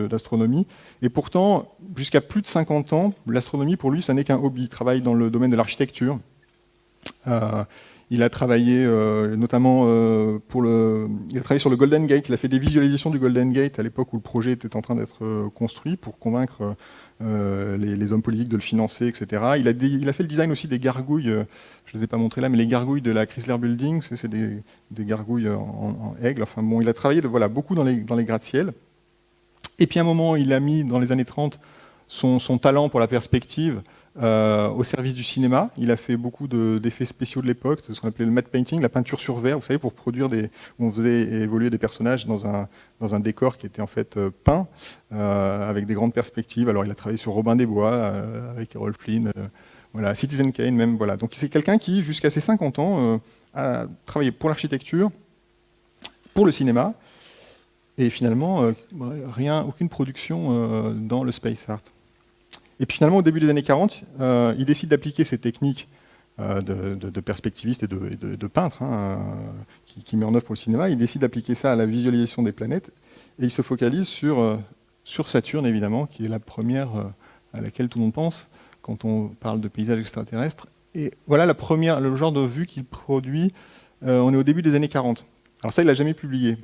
d'astronomie. Et pourtant, jusqu'à plus de 50 ans, l'astronomie, pour lui, ça n'est qu'un hobby. Il travaille dans le domaine de l'architecture. Il a travaillé notamment il a travaillé sur le Golden Gate. Il a fait des visualisations du Golden Gate à l'époque où le projet était en train d'être construit pour convaincre les hommes politiques de le financer, etc. Il a fait le design aussi des gargouilles, je ne les ai pas montrées là, mais les gargouilles de la Chrysler Building, c'est des gargouilles en aigle. Enfin bon, il a travaillé beaucoup dans les gratte-ciel. Et puis à un moment, il a mis, dans les années 30, son talent pour la perspective au service du cinéma. Il a fait beaucoup d'effets spéciaux de l'époque, ce qu'on appelait le matte painting, la peinture sur verre, vous savez, pour produire où on faisait évoluer des personnages dans un décor qui était en fait peint, avec des grandes perspectives. Alors il a travaillé sur Robin des Bois, avec Errol Flynn, voilà, Citizen Kane même. Voilà. Donc c'est quelqu'un qui, jusqu'à ses 50 ans, a travaillé pour l'architecture, pour le cinéma, et finalement, aucune production dans le space art. Et puis finalement, au début des années 40, il décide d'appliquer ces techniques de perspectiviste et de peintre, hein, qui met en œuvre pour le cinéma. Il décide d'appliquer ça à la visualisation des planètes, et il se focalise sur Saturne, évidemment, qui est la première à laquelle tout le monde pense quand on parle de paysage extraterrestre. Et voilà le genre de vue qu'il produit. On est au début des années 40. Alors ça, il ne l'a jamais publié.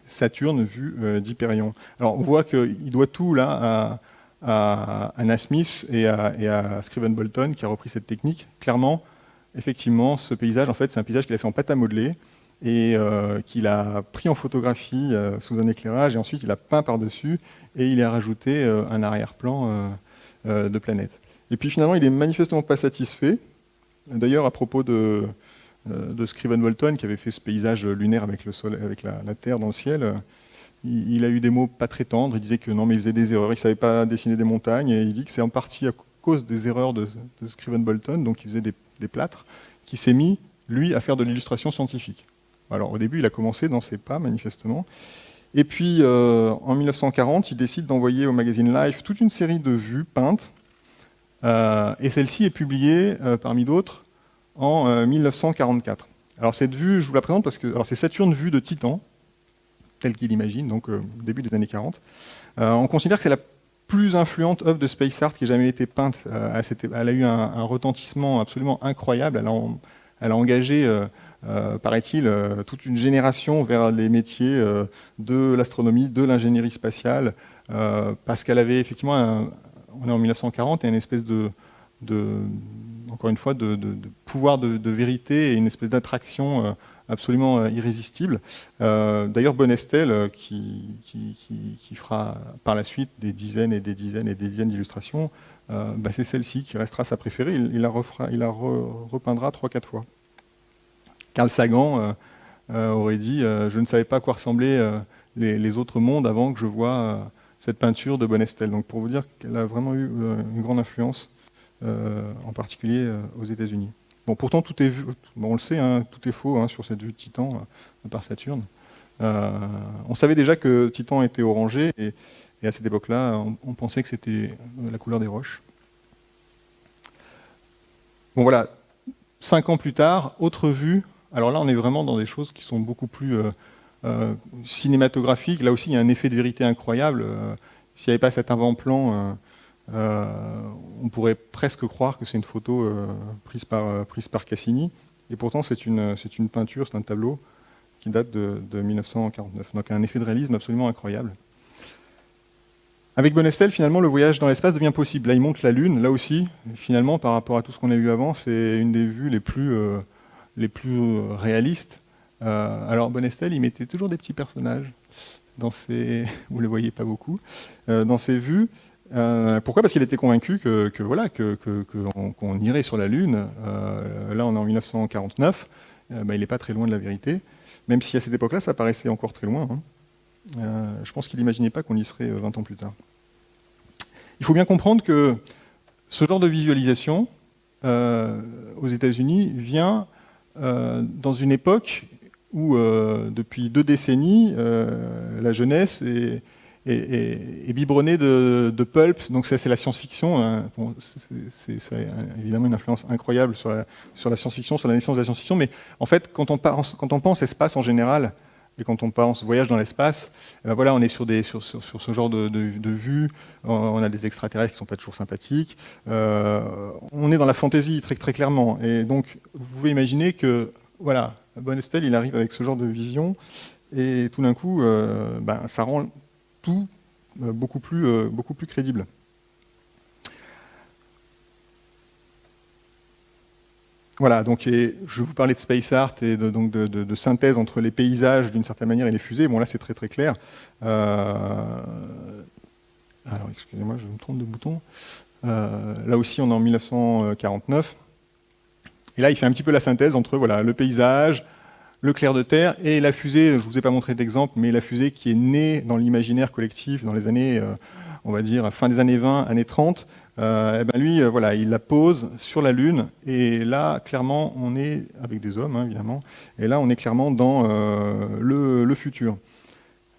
Saturne vue d'Hyperion. Alors on voit qu'il doit tout là à Nasmyth et à Scriven Bolton qui a repris cette technique. Clairement, effectivement, ce paysage, en fait, c'est un paysage qu'il a fait en pâte à modeler et qu'il a pris en photographie sous un éclairage, et ensuite il a peint par-dessus et il a rajouté un arrière-plan de planète. Et puis finalement, il est manifestement pas satisfait. D'ailleurs, à propos de Scriven Bolton, qui avait fait ce paysage lunaire avec le soleil, avec la Terre dans le ciel, il a eu des mots pas très tendres. Il disait que non, mais il faisait des erreurs, il ne savait pas dessiner des montagnes, et il dit que c'est en partie à cause des erreurs de Scriven Bolton, donc il faisait des plâtres, qui s'est mis, lui, à faire de l'illustration scientifique. Alors au début, il a commencé dans ses pas, manifestement. Et puis, en 1940, il décide d'envoyer au magazine Life toute une série de vues peintes, et celle-ci est publiée, parmi d'autres, en 1944. Alors cette vue, je vous la présente parce que c'est Saturne vue de Titan, tel qu'il imagine, donc début des années 40. On considère que c'est la plus influente œuvre de space art qui ait jamais été peinte. Elle a eu un retentissement absolument incroyable. Elle elle a engagé, paraît-il, toute une génération vers les métiers de l'astronomie, de l'ingénierie spatiale, parce qu'elle avait effectivement, on est en 1940, et une espèce encore une fois, de pouvoir de vérité et une espèce d'attraction absolument irrésistible. D'ailleurs, Bonnestel, qui fera par la suite des dizaines et des dizaines et des dizaines d'illustrations, c'est celle-ci qui restera sa préférée. Il la repeindra 3-4 fois. Carl Sagan aurait dit je ne savais pas à quoi ressemblaient les autres mondes avant que je vois cette peinture de Bonnestel. Donc pour vous dire qu'elle a vraiment eu une grande influence, en particulier aux États-Unis. Bon, pourtant, tout est vu, bon, on le sait, hein, tout est faux hein, sur cette vue de Titan par Saturne. On savait déjà que Titan était orangé, et à cette époque-là, on pensait que c'était la couleur des roches. Bon, voilà. 5 ans plus tard, autre vue. Alors là, on est vraiment dans des choses qui sont beaucoup plus cinématographiques. Là aussi, il y a un effet de vérité incroyable. S'il n'y avait pas cet avant-plan, on pourrait presque croire que c'est une photo prise par Cassini. Et pourtant, c'est une peinture, c'est un tableau qui date de 1949. Donc un effet de réalisme absolument incroyable. Avec Bonnestel, finalement, le voyage dans l'espace devient possible. Là, il montre la Lune. Là aussi, finalement, par rapport à tout ce qu'on a vu avant, c'est une des vues les plus réalistes. Alors, Bonnestel, il mettait toujours des petits personnages dans ses... Vous ne les voyez pas beaucoup. Dans ses vues. Pourquoi ? Parce qu'il était convaincu qu'on irait sur la Lune. Là, on est en 1949. Il n'est pas très loin de la vérité. Même si à cette époque-là, ça paraissait encore très loin. Hein. Je pense qu'il n'imaginait pas qu'on y serait 20 ans plus tard. Il faut bien comprendre que ce genre de visualisation aux États-Unis vient dans une époque où, depuis 2 décennies, la jeunesse est biberonnée de pulp, donc c'est la science-fiction. Hein. Bon, c'est évidemment une influence incroyable sur la science-fiction, sur la naissance de la science-fiction, mais en fait, quand on pense espace en général, et quand on pense voyage dans l'espace, voilà, on est sur ce genre de vue. On a des extraterrestres qui ne sont pas toujours sympathiques. On est dans la fantaisie très, très clairement. Et donc, vous pouvez imaginer que, voilà, Bonnestel, il arrive avec ce genre de vision, et tout d'un coup, ça rend tout beaucoup plus crédible. Voilà, donc je vous parlais de space art et de synthèse entre les paysages d'une certaine manière et les fusées. Bon, là, c'est très très clair. Alors, excusez-moi, je me trompe de bouton. Là aussi, on est en 1949. Et là, il fait un petit peu la synthèse entre voilà, le paysage, le clair de terre et la fusée. Je ne vous ai pas montré d'exemple, mais la fusée qui est née dans l'imaginaire collectif dans les années, on va dire, fin des années 20, années 30. Lui, voilà, il la pose sur la Lune, et là, clairement, on est, avec des hommes, hein, évidemment, et là, on est clairement dans le futur.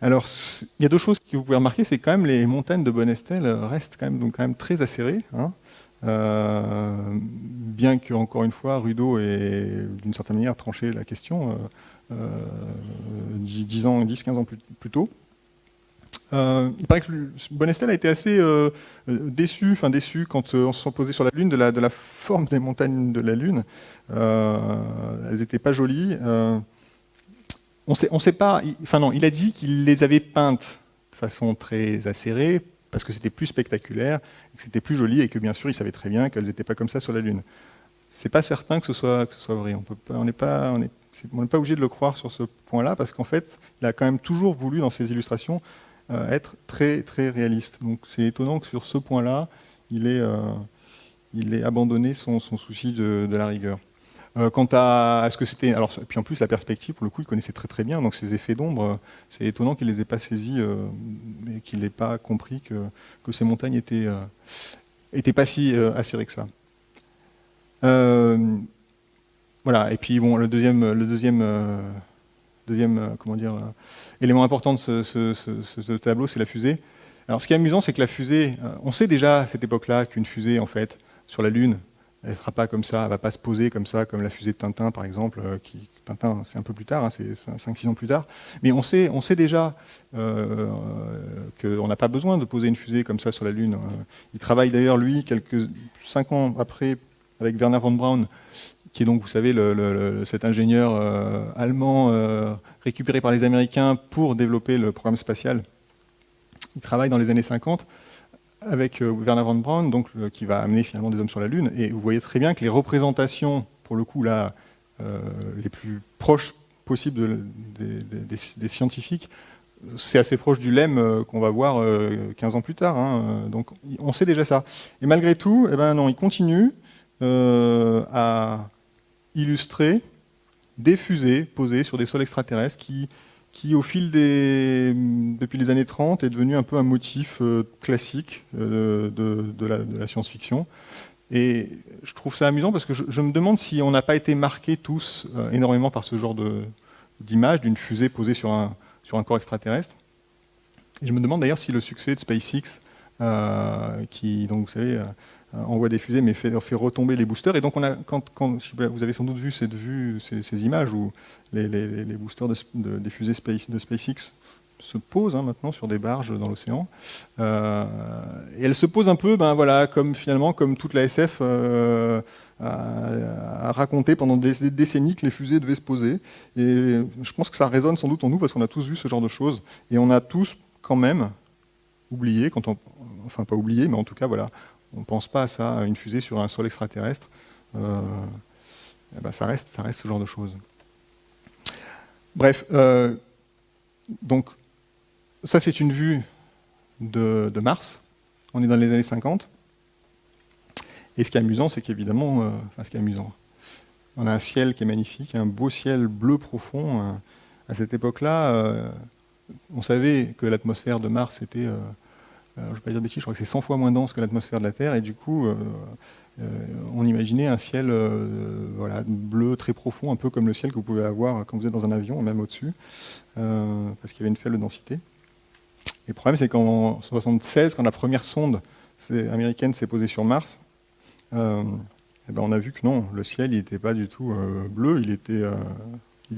Alors, il y a 2 choses que vous pouvez remarquer, c'est quand même les montagnes de Bonnestel restent quand même très acérées, hein, bien que, encore une fois, Rudeau ait, d'une certaine manière, tranché la question 10-15 ans plus tôt. Il paraît que Bonnestel a été assez déçu quand on se sont posés sur la Lune de la forme des montagnes de la Lune. Elles n'étaient pas jolies. On sait pas. Il a dit qu'il les avait peintes de façon très acérée parce que c'était plus spectaculaire, que c'était plus joli, et que bien sûr il savait très bien qu'elles n'étaient pas comme ça sur la Lune. C'est pas certain que ce soit vrai. On n'est pas obligé de le croire sur ce point-là, parce qu'en fait, il a quand même toujours voulu dans ses illustrations être très très réaliste. Donc c'est étonnant que sur ce point-là, il ait abandonné son souci de la rigueur. Quant à ce que c'était, alors puis en plus la perspective, pour le coup, il connaissait très très bien, donc ces effets d'ombre, c'est étonnant qu'il les ait pas saisis et qu'il n'ait pas compris que ces montagnes étaient pas si acérées que ça. Voilà. Et puis bon, le deuxième élément important de ce tableau, c'est la fusée. Alors ce qui est amusant, c'est que la fusée, on sait déjà à cette époque-là qu'une fusée, en fait, sur la Lune, elle ne sera pas comme ça, elle ne va pas se poser comme ça, comme la fusée de Tintin, par exemple. Tintin, c'est un peu plus tard, hein, c'est 5-6 ans plus tard. Mais on sait déjà qu'on n'a pas besoin de poser une fusée comme ça sur la Lune. Il travaille d'ailleurs, lui, 5 ans après, avec Wernher von Braun, qui est donc, vous savez, cet ingénieur allemand récupéré par les Américains pour développer le programme spatial. Il travaille dans les années 50 avec Wernher von Braun, donc, qui va amener finalement des hommes sur la Lune. Et vous voyez très bien que les représentations, pour le coup, là, les plus proches possibles des scientifiques, c'est assez proche du LEM qu'on va voir 15 ans plus tard. Hein. Donc on sait déjà ça. Et malgré tout, eh ben, non, il continue à illustrer des fusées posées sur des sols extraterrestres qui au fil depuis les années 30, est devenu un peu un motif classique de la science-fiction. Et je trouve ça amusant parce que je me demande si on n'a pas été marqués tous énormément par ce genre d'image d'une fusée posée sur un corps extraterrestre. Et je me demande d'ailleurs si le succès de SpaceX, qui, donc, vous savez, envoie des fusées mais fait retomber les boosters. Et donc, vous avez sans doute vu ces images où les boosters des fusées de SpaceX se posent maintenant sur des barges dans l'océan. Et elles se posent un peu, voilà, comme toute la SF a raconté pendant des décennies que les fusées devaient se poser. Et je pense que ça résonne sans doute en nous parce qu'on a tous vu ce genre de choses. Et on a tous quand même oublié, enfin pas oublié, mais en tout cas, voilà, on ne pense pas à ça, à une fusée sur un sol extraterrestre. Ça reste ce genre de choses. Bref, donc ça c'est une vue de Mars. On est dans les années 50. Et ce qui est amusant, c'est qu'évidemment, ce qui est amusant, on a un ciel qui est magnifique, un beau ciel bleu profond. À cette époque-là, on savait que l'atmosphère de Mars était, je ne vais pas dire de bêtises, je crois que c'est 100 fois moins dense que l'atmosphère de la Terre, et du coup, on imaginait un ciel voilà, bleu très profond, un peu comme le ciel que vous pouvez avoir quand vous êtes dans un avion, même au-dessus, parce qu'il y avait une faible densité. Et le problème, c'est qu'en 1976, quand la première sonde américaine s'est posée sur Mars, on a vu que non, le ciel n'était pas du tout bleu, il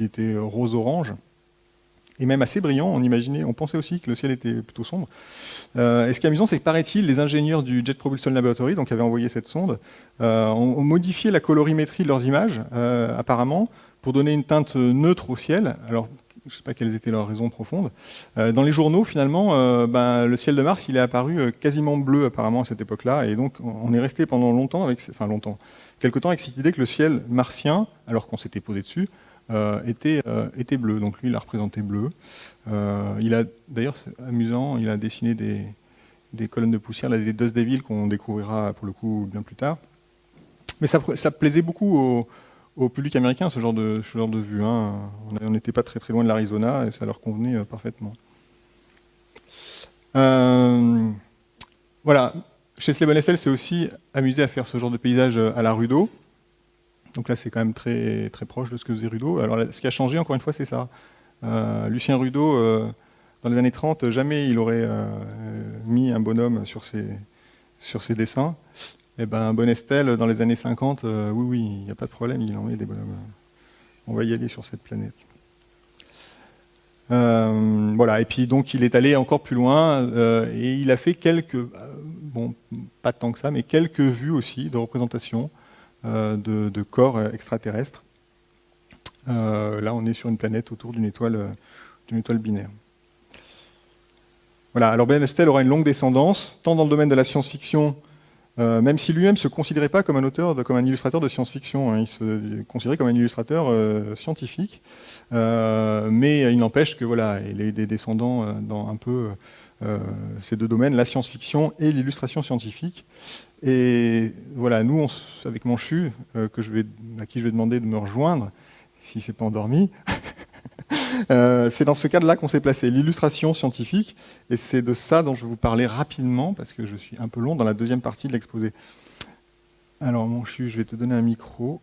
était rose-orange, et même assez brillant. On pensait aussi que le ciel était plutôt sombre. Et ce qui est amusant, c'est que paraît-il, les ingénieurs du Jet Propulsion Laboratory, donc qui avaient envoyé cette sonde, ont modifié la colorimétrie de leurs images, apparemment, pour donner une teinte neutre au ciel. Alors, je ne sais pas quelles étaient leurs raisons profondes. Dans les journaux, finalement, le ciel de Mars, il est apparu quasiment bleu, apparemment, à cette époque-là. Et donc, on est resté pendant quelque temps avec cette idée que le ciel martien, alors qu'on s'était posé dessus, était bleu. Donc lui, il a représenté bleu. D'ailleurs, c'est amusant, il a dessiné des colonnes de poussière, des Dust Devils qu'on découvrira pour le coup bien plus tard. Mais ça plaisait beaucoup au public américain, ce genre de vue. Hein. On n'était pas très très loin de l'Arizona et ça leur convenait parfaitement. Voilà. Chez Slave One c'est aussi amusé à faire ce genre de paysage à la Rudeau. Donc là, c'est quand même très, très proche de ce que faisait Rudeau. Alors là, ce qui a changé, encore une fois, c'est ça. Lucien Rudeau, dans les années 30, jamais il aurait mis un bonhomme sur ses dessins. Et Bonestel, dans les années 50, oui, il n'y a pas de problème, il en met des bonhommes. On va y aller sur cette planète. Voilà, et puis donc il est allé encore plus loin, et il a fait quelques, bon, pas tant que ça, mais quelques vues aussi de représentation de corps extraterrestres. Là, on est sur une planète autour d'une étoile binaire. Voilà, alors Bonestel aura une longue descendance, tant dans le domaine de la science-fiction, même si lui-même ne se considérait pas comme comme un illustrateur de science-fiction, hein, il se considérait comme un illustrateur scientifique, mais il n'empêche que voilà, il a eu des descendants dans un peu ces deux domaines, la science-fiction et l'illustration scientifique. Et voilà, nous, avec Manchu, à qui je vais demander de me rejoindre, s'il ne s'est pas endormi, c'est dans ce cadre-là qu'on s'est placé, l'illustration scientifique, et c'est de ça dont je vais vous parler rapidement, parce que je suis un peu long dans la deuxième partie de l'exposé. Alors, Manchu, je vais te donner un micro.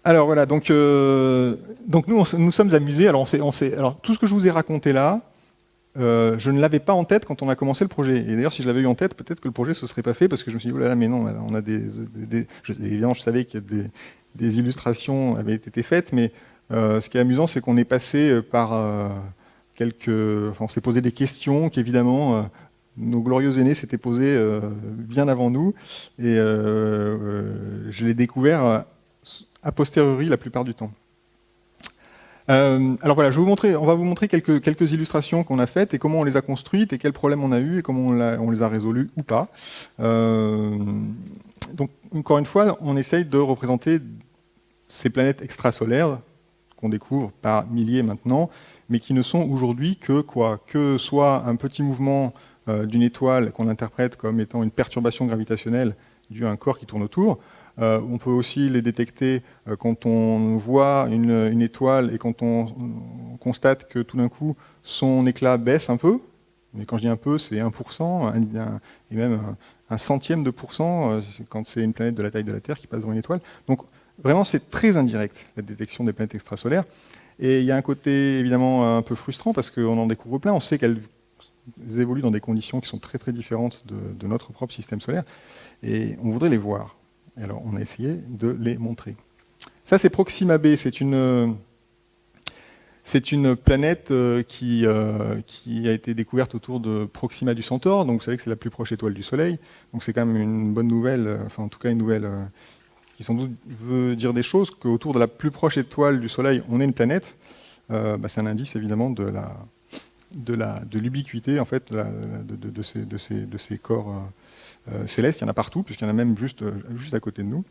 Alors voilà, donc nous sommes amusés. Alors, alors tout ce que je vous ai raconté là, je ne l'avais pas en tête quand on a commencé le projet. Et d'ailleurs, si je l'avais eu en tête, peut-être que le projet ne se serait pas fait, parce que je me suis dit, oh là là, mais non, on a évidemment, je savais que des illustrations avaient été faites, mais ce qui est amusant, c'est qu'on est passé par on s'est posé des questions qui, évidemment, nos glorieux aînés s'étaient posés bien avant nous, et je l'ai découvert a posteriori la plupart du temps. Alors voilà, on va vous montrer quelques illustrations qu'on a faites et comment on les a construites et quels problèmes on a eu et comment on les a résolus ou pas. Donc encore une fois, on essaye de représenter ces planètes extrasolaires qu'on découvre par milliers maintenant, mais qui ne sont aujourd'hui que quoi? Que soit un petit mouvement d'une étoile qu'on interprète comme étant une perturbation gravitationnelle due à un corps qui tourne autour. On peut aussi les détecter quand on voit une étoile et quand on constate que tout d'un coup son éclat baisse un peu. Mais quand je dis un peu, c'est 1%, et même un centième de pourcent quand c'est une planète de la taille de la Terre qui passe devant une étoile. Donc vraiment, c'est très indirect, la détection des planètes extrasolaires. Et il y a un côté évidemment un peu frustrant parce qu'on en découvre plein. On sait qu'elles évoluent dans des conditions qui sont très très différentes de notre propre système solaire. Et on voudrait les voir. Et alors, on a essayé de les montrer. Ça, c'est Proxima b. C'est une planète qui a été découverte autour de Proxima du Centaure. Donc, vous savez que c'est la plus proche étoile du Soleil. Donc, c'est quand même une bonne nouvelle, enfin, en tout cas, une nouvelle qui sans doute veut dire des choses, qu'autour de la plus proche étoile du Soleil, on est une planète. C'est un indice, évidemment, de l'ubiquité, en fait, de ces corps célestes. Il y en a partout, puisqu'il y en a même juste à côté de nous.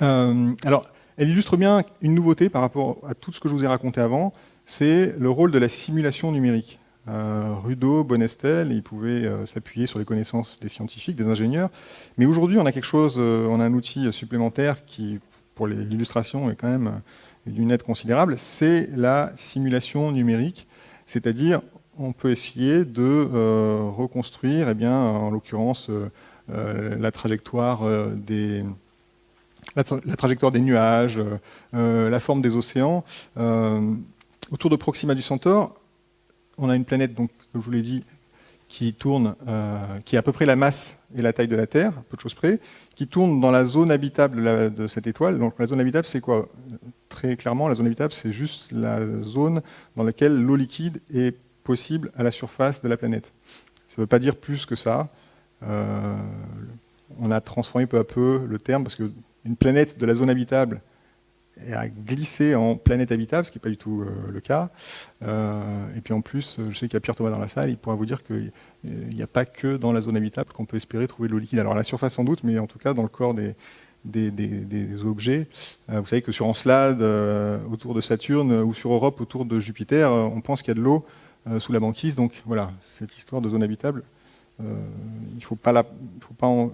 Alors, elle illustre bien une nouveauté par rapport à tout ce que je vous ai raconté avant, c'est le rôle de la simulation numérique. Rudeau, Bonnestel, ils pouvaient s'appuyer sur les connaissances des scientifiques, des ingénieurs, mais aujourd'hui on a quelque chose, on a un outil supplémentaire qui, pour l'illustration, est quand même d'une aide considérable, c'est la simulation numérique, c'est-à-dire on peut essayer de reconstruire, eh bien, en l'occurrence, la trajectoire des nuages, la forme des océans. Autour de Proxima du Centaure, on a une planète, donc, comme je vous l'ai dit, qui tourne, qui a à peu près la masse et la taille de la Terre, peu de choses près, qui tourne dans la zone habitable de cette étoile. Donc la zone habitable, c'est quoi? Très clairement, la zone habitable, c'est juste la zone dans laquelle l'eau liquide est possible à la surface de la planète. Ça ne veut pas dire plus que ça. On a transformé peu à peu le terme, parce qu'une planète de la zone habitable a glissé en planète habitable, ce qui n'est pas du tout le cas. Et puis en plus, je sais qu'il y a Pierre Thomas dans la salle, il pourra vous dire qu'il n'y a pas que dans la zone habitable qu'on peut espérer trouver de l'eau liquide. Alors à la surface sans doute, mais en tout cas dans le corps des objets. Vous savez que sur Encelade, autour de Saturne, ou sur Europe, autour de Jupiter, on pense qu'il y a de l'eau sous la banquise. Donc voilà, cette histoire de zone habitable, il ne faut pas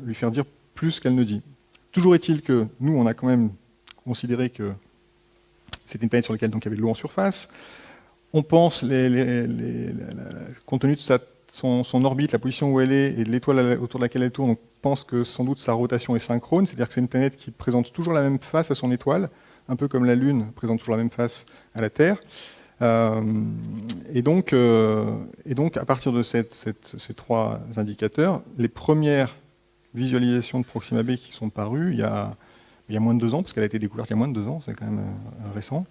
lui faire dire plus qu'elle ne dit. Toujours est-il que nous, on a quand même considéré que c'était une planète sur laquelle donc, il y avait de l'eau en surface. On pense, compte tenu de son orbite, la position où elle est et de l'étoile autour de laquelle elle tourne, on pense que sans doute sa rotation est synchrone, c'est-à-dire que c'est une planète qui présente toujours la même face à son étoile, un peu comme la Lune présente toujours la même face à la Terre. Et donc, à partir de ces trois indicateurs, les premières visualisations de Proxima b qui sont parues il y a moins de 2 ans, parce qu'elle a été découverte il y a moins de 2 ans, c'est quand même récent.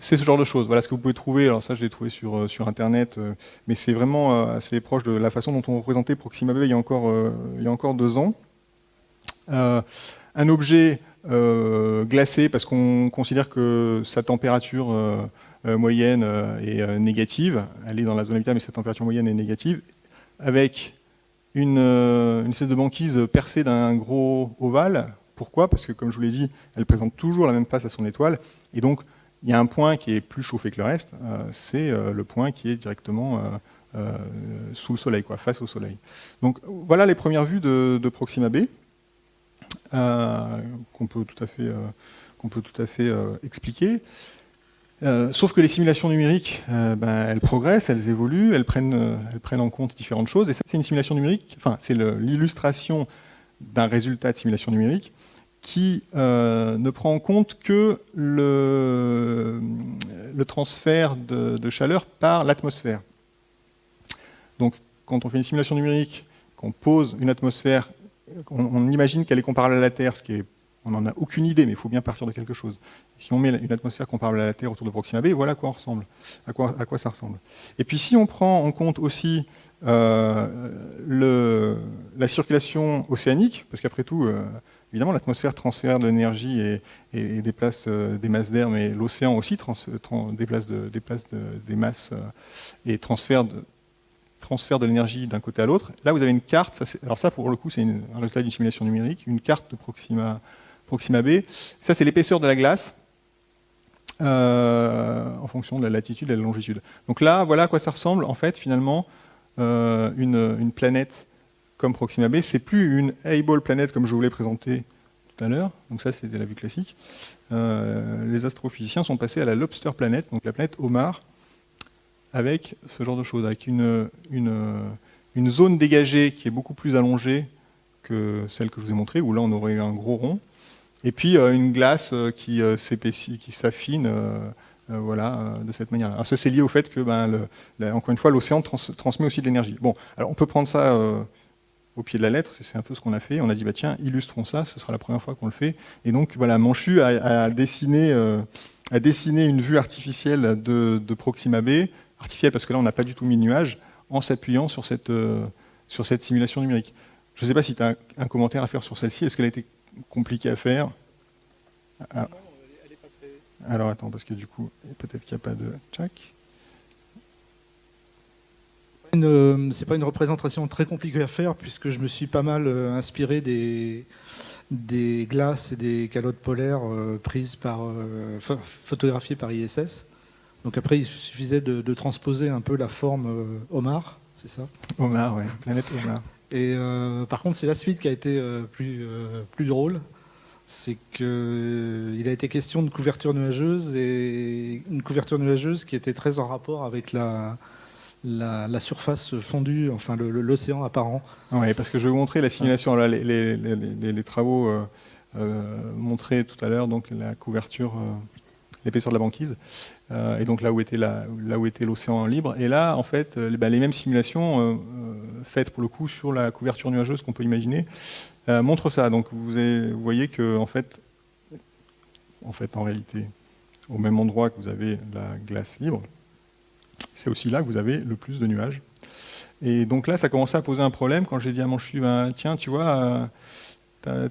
C'est ce genre de choses. Voilà ce que vous pouvez trouver. Alors ça, je l'ai trouvé sur Internet, mais c'est vraiment assez proche de la façon dont on représentait Proxima b il y a encore 2 ans. Un objet glacé, parce qu'on considère que sa température moyenne est négative. Elle est dans la zone habitable, mais sa température moyenne est négative, avec une espèce de banquise percée d'un gros ovale. Pourquoi? Parce que, comme je vous l'ai dit, elle présente toujours la même face à son étoile. Et donc, il y a un point qui est plus chauffé que le reste. C'est le point qui est directement sous le Soleil, face au Soleil. Donc, voilà les premières vues de Proxima b, qu'on peut tout à fait expliquer. Sauf que les simulations numériques, elles progressent, elles évoluent, elles prennent en compte différentes choses. Et ça, c'est une simulation numérique, enfin, c'est l'illustration d'un résultat de simulation numérique qui ne prend en compte que le transfert de chaleur par l'atmosphère. Donc, quand on fait une simulation numérique, qu'on pose une atmosphère, on imagine qu'elle est comparable à la Terre, on n'en a aucune idée, mais il faut bien partir de quelque chose. Si on met une atmosphère comparable à la Terre autour de Proxima b, voilà à quoi ça ressemble. Et puis si on prend en compte aussi la circulation océanique, parce qu'après tout, évidemment, l'atmosphère transfère de l'énergie et déplace des masses d'air, mais l'océan aussi déplace des masses et transfère de l'énergie d'un côté à l'autre. Là, vous avez une carte, alors ça, pour le coup, c'est un résultat d'une simulation numérique, une carte de Proxima B. Ça, c'est l'épaisseur de la glace en fonction de la latitude et de la longitude. Donc là, voilà à quoi ça ressemble, en fait, finalement, une planète comme Proxima B. C'est plus une Hubble planète comme je vous l'ai présenté tout à l'heure. Donc ça, c'était la vue classique. Les astrophysiciens sont passés à la Lobster planète, donc la planète Homard, avec ce genre de choses, avec une zone dégagée qui est beaucoup plus allongée que celle que je vous ai montrée, où là on aurait un gros rond, et puis une glace qui s'épaissit, qui s'affine, voilà, de cette manière. Alors ça c'est lié au fait que, encore une fois, l'océan transmet aussi de l'énergie. Bon, alors on peut prendre ça au pied de la lettre, c'est un peu ce qu'on a fait. On a dit, bah tiens, illustrons ça, ce sera la première fois qu'on le fait. Et donc voilà, Manchu a dessiné une vue artificielle de Proxima B, artificielle parce que là on n'a pas du tout mis de nuage, en s'appuyant sur cette simulation numérique. Je ne sais pas si tu as un commentaire à faire sur celle-ci, est-ce qu'elle a été compliquée à faire? Ah. Elle est pas très... Alors attends, parce que du coup, peut-être qu'il n'y a pas de tchac. C'est pas une représentation très compliquée à faire, puisque je me suis pas mal inspiré des glaces et des calottes polaires prises photographiées par ISS. Donc après, il suffisait de transposer un peu la forme Homard, c'est ça? Homard, oui, planète Homard. Et par contre, c'est la suite qui a été plus drôle. C'est qu'il a été question de couverture nuageuse, et une couverture nuageuse qui était très en rapport avec la surface fondue, enfin l'océan apparent. Oui, parce que je vais vous montrer la simulation. Là, les travaux montraient tout à l'heure donc la couverture, l'épaisseur de la banquise, et donc là où était l'océan libre. Et là, en fait, les mêmes simulations faites pour le coup sur la couverture nuageuse qu'on peut imaginer montrent ça. Donc vous voyez que en fait, en réalité, au même endroit que vous avez la glace libre, c'est aussi là que vous avez le plus de nuages. Et donc là, ça commençait à poser un problème quand j'ai dit à Manchu, tiens, tu vois, ton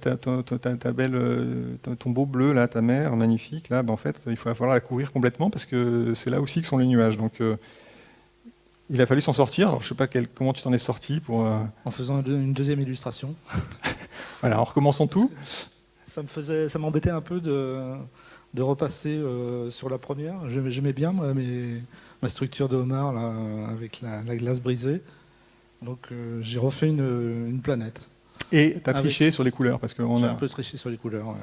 beau bleu, là, ta mer magnifique, là, en fait, il va falloir la couvrir complètement parce que c'est là aussi que sont les nuages. Donc il a fallu s'en sortir. Alors, je ne sais pas comment tu t'en es sorti pour... En faisant une deuxième illustration. Voilà, en recommençant tout. Ça m'embêtait un peu de repasser sur la première. J'aimais bien ma structure de homard là, avec la glace brisée. Donc j'ai refait une planète. Et tu as triché sur les couleurs parce que j'ai un peu triché sur les couleurs.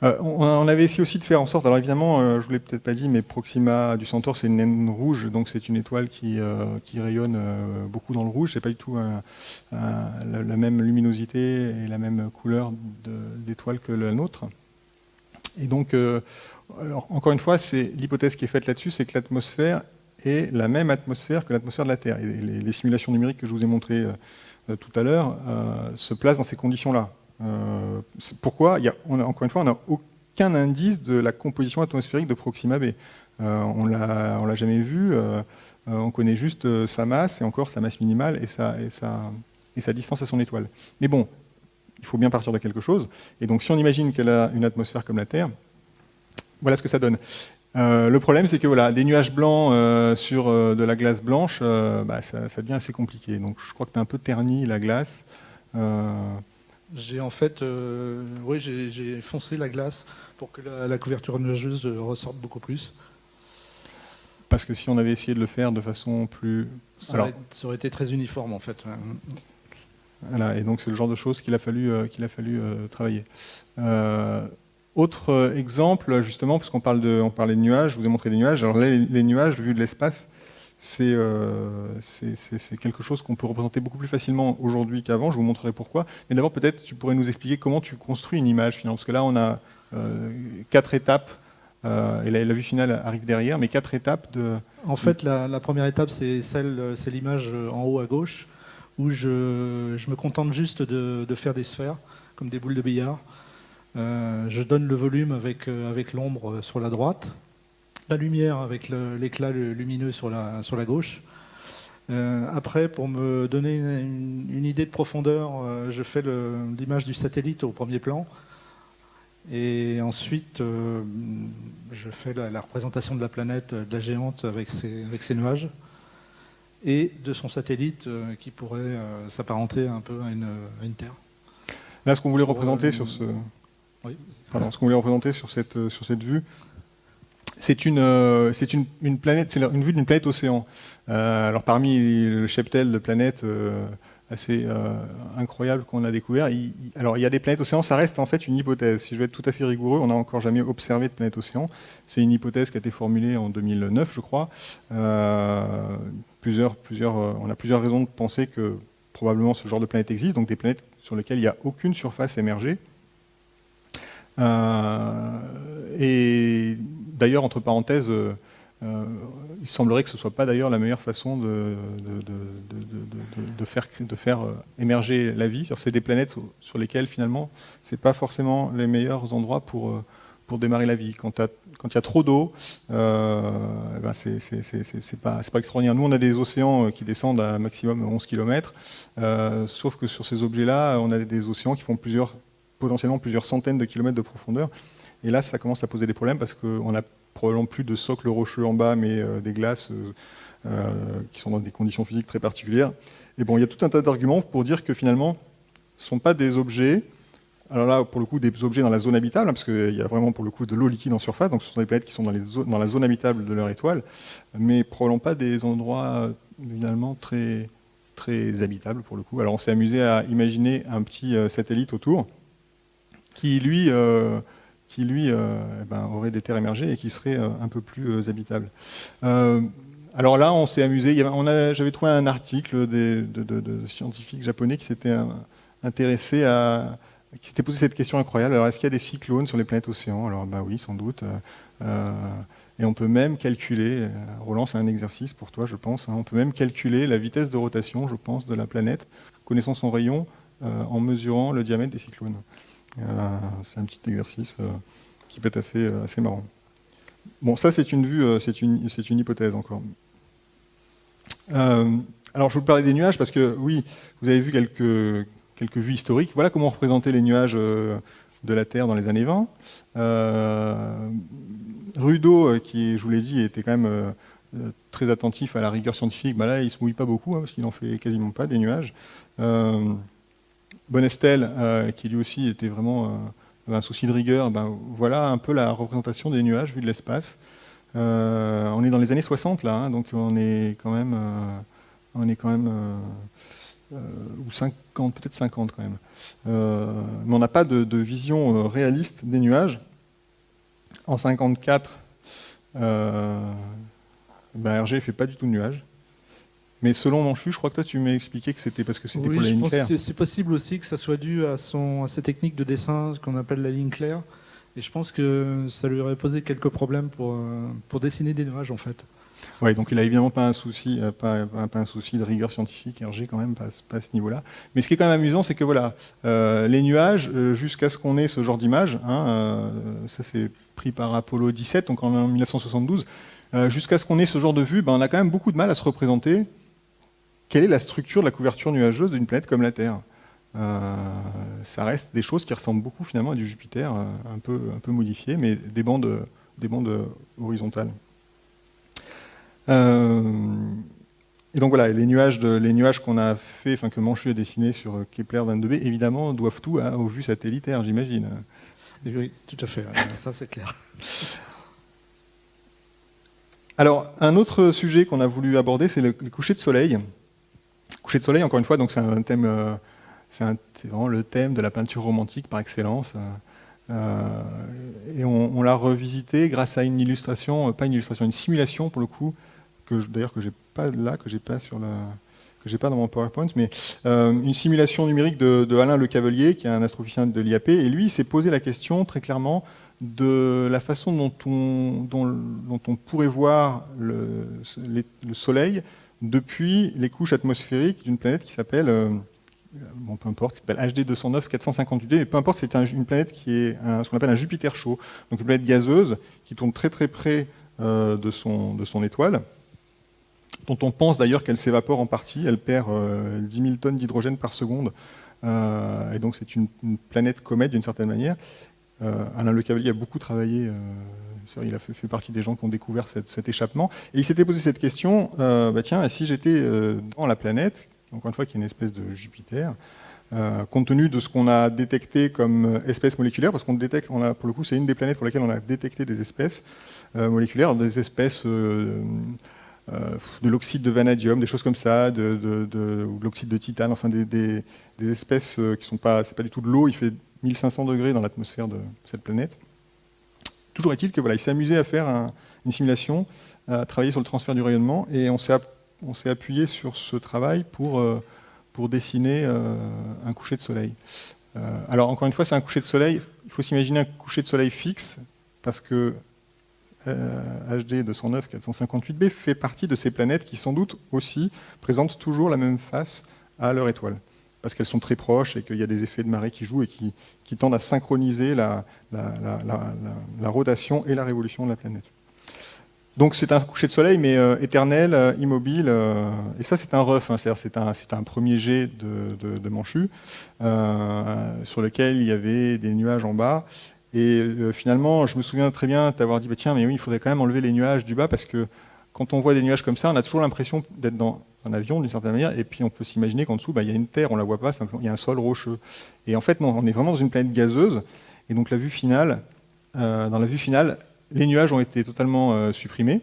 On avait essayé aussi de faire en sorte, alors évidemment, je ne vous l'ai peut-être pas dit, mais Proxima du Centaure, c'est une naine rouge, donc c'est une étoile qui rayonne beaucoup dans le rouge. C'est pas du tout la même luminosité et la même couleur d'étoile que la nôtre. Et donc, alors, encore une fois, c'est l'hypothèse qui est faite là-dessus, c'est que l'atmosphère est la même atmosphère que l'atmosphère de la Terre. Et les simulations numériques que je vous ai montrées tout à l'heure se placent dans ces conditions-là. Pourquoi encore une fois, on n'a aucun indice de la composition atmosphérique de Proxima B. On l'a jamais vu. On connaît juste sa masse, et encore sa masse minimale, et sa distance à son étoile. Mais bon, il faut bien partir de quelque chose. Et donc, si on imagine qu'elle a une atmosphère comme la Terre, voilà ce que ça donne. Le problème, c'est que voilà, des nuages blancs sur de la glace blanche, ça devient assez compliqué. Donc, je crois que tu as un peu terni la glace. J'ai en fait, j'ai foncé la glace pour que la couverture nuageuse ressorte beaucoup plus. Parce que si on avait essayé de le faire de façon plus... Ça aurait été très uniforme en fait. Voilà, et donc c'est le genre de choses qu'il a fallu travailler. Autre exemple, justement, parce on parlait de nuages, je vous ai montré des nuages. Alors là, les nuages, vus de l'espace, c'est quelque chose qu'on peut représenter beaucoup plus facilement aujourd'hui qu'avant. Je vous montrerai pourquoi. Mais d'abord, peut-être, tu pourrais nous expliquer comment tu construis une image, finalement. Parce que là, on a 4 étapes, et la vue finale arrive derrière, mais 4 étapes de... En fait, la première étape, c'est l'image en haut à gauche, où je me contente juste de faire des sphères, comme des boules de billard. Je donne le volume avec l'ombre sur la droite, la lumière avec l'éclat lumineux sur la gauche. Après, pour me donner une idée de profondeur, je fais l'image du satellite au premier plan. Et ensuite, je fais la représentation de la planète, de la géante avec ses nuages, et de son satellite qui pourrait s'apparenter un peu à une Terre. Là, ce qu'on voulait représenter sur ce... Oui. Pardon, ce qu'on voulait représenter sur cette vue, c'est une planète, c'est une vue d'une planète océan. Alors parmi le cheptel de planètes assez incroyables qu'on a découvert, alors il y a des planètes océans, ça reste en fait une hypothèse. Si je vais être tout à fait rigoureux, on n'a encore jamais observé de planète océan. C'est une hypothèse qui a été formulée en 2009, je crois. On a plusieurs raisons de penser que probablement ce genre de planète existe, donc des planètes sur lesquelles il n'y a aucune surface émergée. Et d'ailleurs, entre parenthèses, il semblerait que ce ne soit pas d'ailleurs la meilleure façon de faire émerger la vie. C'est des planètes sur lesquelles finalement, ce n'est pas forcément les meilleurs endroits pour démarrer la vie. Quand il y a trop d'eau, ben c'est pas extraordinaire. Nous, on a des océans qui descendent à maximum 11 km, sauf que sur ces objets-là, on a des océans qui font potentiellement plusieurs centaines de kilomètres de profondeur. Et là, ça commence à poser des problèmes parce qu'on n'a probablement plus de socle rocheux en bas, mais des glaces qui sont dans des conditions physiques très particulières. Et bon, il y a tout un tas d'arguments pour dire que finalement, ce ne sont pas des objets, alors là, pour le coup, des objets dans la zone habitable, hein, parce qu'il y a vraiment pour le coup de l'eau liquide en surface, donc ce sont des planètes qui sont dans la zone habitable de leur étoile, mais probablement pas des endroits finalement très, très habitables pour le coup. Alors on s'est amusé à imaginer un petit satellite autour, qui lui aurait des terres émergées et qui serait un peu plus habitable. Alors là, on s'est amusé, j'avais trouvé un article de scientifiques japonais qui s'étaient intéressés qui s'étaient posé cette question incroyable. Alors, est-ce qu'il y a des cyclones sur les planètes océans? Alors, bah oui, sans doute. Et on peut même calculer, Roland, c'est un exercice pour toi, je pense, hein, on peut même calculer la vitesse de rotation, je pense, de la planète, connaissant son rayon, en mesurant le diamètre des cyclones. C'est un petit exercice qui peut être assez marrant. Bon, ça c'est une vue, c'est une hypothèse encore. Alors je vous parlais des nuages parce que oui, vous avez vu quelques vues historiques. Voilà comment on représentait les nuages de la Terre dans les années 20. Rudeau, qui je vous l'ai dit, était quand même très attentif à la rigueur scientifique. Bah là, il ne se mouille pas beaucoup hein, parce qu'il n'en fait quasiment pas des nuages. Bonestel, qui lui aussi était vraiment un souci de rigueur, ben, voilà un peu la représentation des nuages vus de l'espace. On est dans les années 60 là, hein, donc on est quand même ou 50, peut-être 50 quand même. Mais on n'a pas de vision réaliste des nuages. En 54, Hergé ne fait pas du tout de nuages. Mais selon Manchu, je crois que toi tu m'as expliqué que c'était parce que c'était pour la ligne claire. Oui, c'est possible aussi que ça soit dû à sa technique de dessin qu'on appelle la ligne claire. Et je pense que ça lui aurait posé quelques problèmes pour dessiner des nuages en fait. Oui, donc il n'a évidemment pas un souci de rigueur scientifique, Hergé quand même, pas à ce niveau-là. Mais ce qui est quand même amusant, c'est que voilà, les nuages, jusqu'à ce qu'on ait ce genre d'image, hein, ça c'est pris par Apollo 17, donc en 1972, jusqu'à ce qu'on ait ce genre de vue, ben, on a quand même beaucoup de mal à se représenter quelle est la structure de la couverture nuageuse d'une planète comme la Terre. Ça reste des choses qui ressemblent beaucoup finalement à du Jupiter, un peu modifié, mais des bandes horizontales. Et donc voilà, les nuages qu'on a fait, enfin que Manchu a dessiné sur Kepler 22b, évidemment, doivent tout aux vues satellitaires, j'imagine. Oui, tout à fait, ça c'est clair. Alors, un autre sujet qu'on a voulu aborder, c'est le coucher de soleil. Coucher de soleil, encore une fois, donc c'est un thème, c'est vraiment le thème de la peinture romantique par excellence. Et on l'a revisité grâce à une illustration, pas une illustration, une simulation pour le coup, d'ailleurs que j'ai pas là, que j'ai pas dans mon PowerPoint, mais une simulation numérique de Alain Le Cavelier, qui est un astrophysicien de l'IAP, et lui, il s'est posé la question très clairement de la façon dont on pourrait voir le Soleil depuis les couches atmosphériques d'une planète qui s'appelle, peu importe, qui s'appelle HD 209 458d, mais peu importe, c'est une planète qui est ce qu'on appelle un Jupiter chaud, donc une planète gazeuse qui tourne très très près de son étoile. dont on pense d'ailleurs qu'elle s'évapore en partie. Elle perd 10 000 tonnes d'hydrogène par seconde. Et donc c'est une planète comète d'une certaine manière. Alain Le Cavalier a beaucoup travaillé, il a fait partie des gens qui ont découvert cet échappement. Et il s'était posé cette question, tiens, si j'étais dans la planète, encore une fois qui est une espèce de Jupiter, compte tenu de ce qu'on a détecté comme espèces moléculaires, parce qu'on détecte, pour le coup c'est une des planètes pour lesquelles on a détecté des espèces moléculaires, des espèces de l'oxyde de vanadium, des choses comme ça, ou de l'oxyde de titane, enfin des espèces qui sont pas, c'est pas du tout de l'eau, il fait 1500 degrés dans l'atmosphère de cette planète. Toujours est-il que voilà, il s'est amusé à faire une simulation, à travailler sur le transfert du rayonnement, et on s'est appuyé sur ce travail pour dessiner un coucher de soleil. Alors encore une fois, c'est un coucher de soleil, il faut s'imaginer un coucher de soleil fixe, parce que HD 209 458b fait partie de ces planètes qui sans doute aussi présentent toujours la même face à leur étoile, parce qu'elles sont très proches et qu'il y a des effets de marée qui jouent et qui tendent à synchroniser la rotation et la révolution de la planète. Donc c'est un coucher de soleil, mais éternel, immobile, et ça c'est un rough, hein, c'est-à-dire c'est un premier jet de Manchu, sur lequel il y avait des nuages en bas, et finalement je me souviens très bien d'avoir dit, tiens, mais oui, il faudrait quand même enlever les nuages du bas, parce que quand on voit des nuages comme ça, on a toujours l'impression d'être dans un avion d'une certaine manière, et puis on peut s'imaginer qu'en dessous, il y a une terre, on ne la voit pas, il y a un sol rocheux. Et en fait, non, on est vraiment dans une planète gazeuse, et donc dans la vue finale, les nuages ont été totalement supprimés.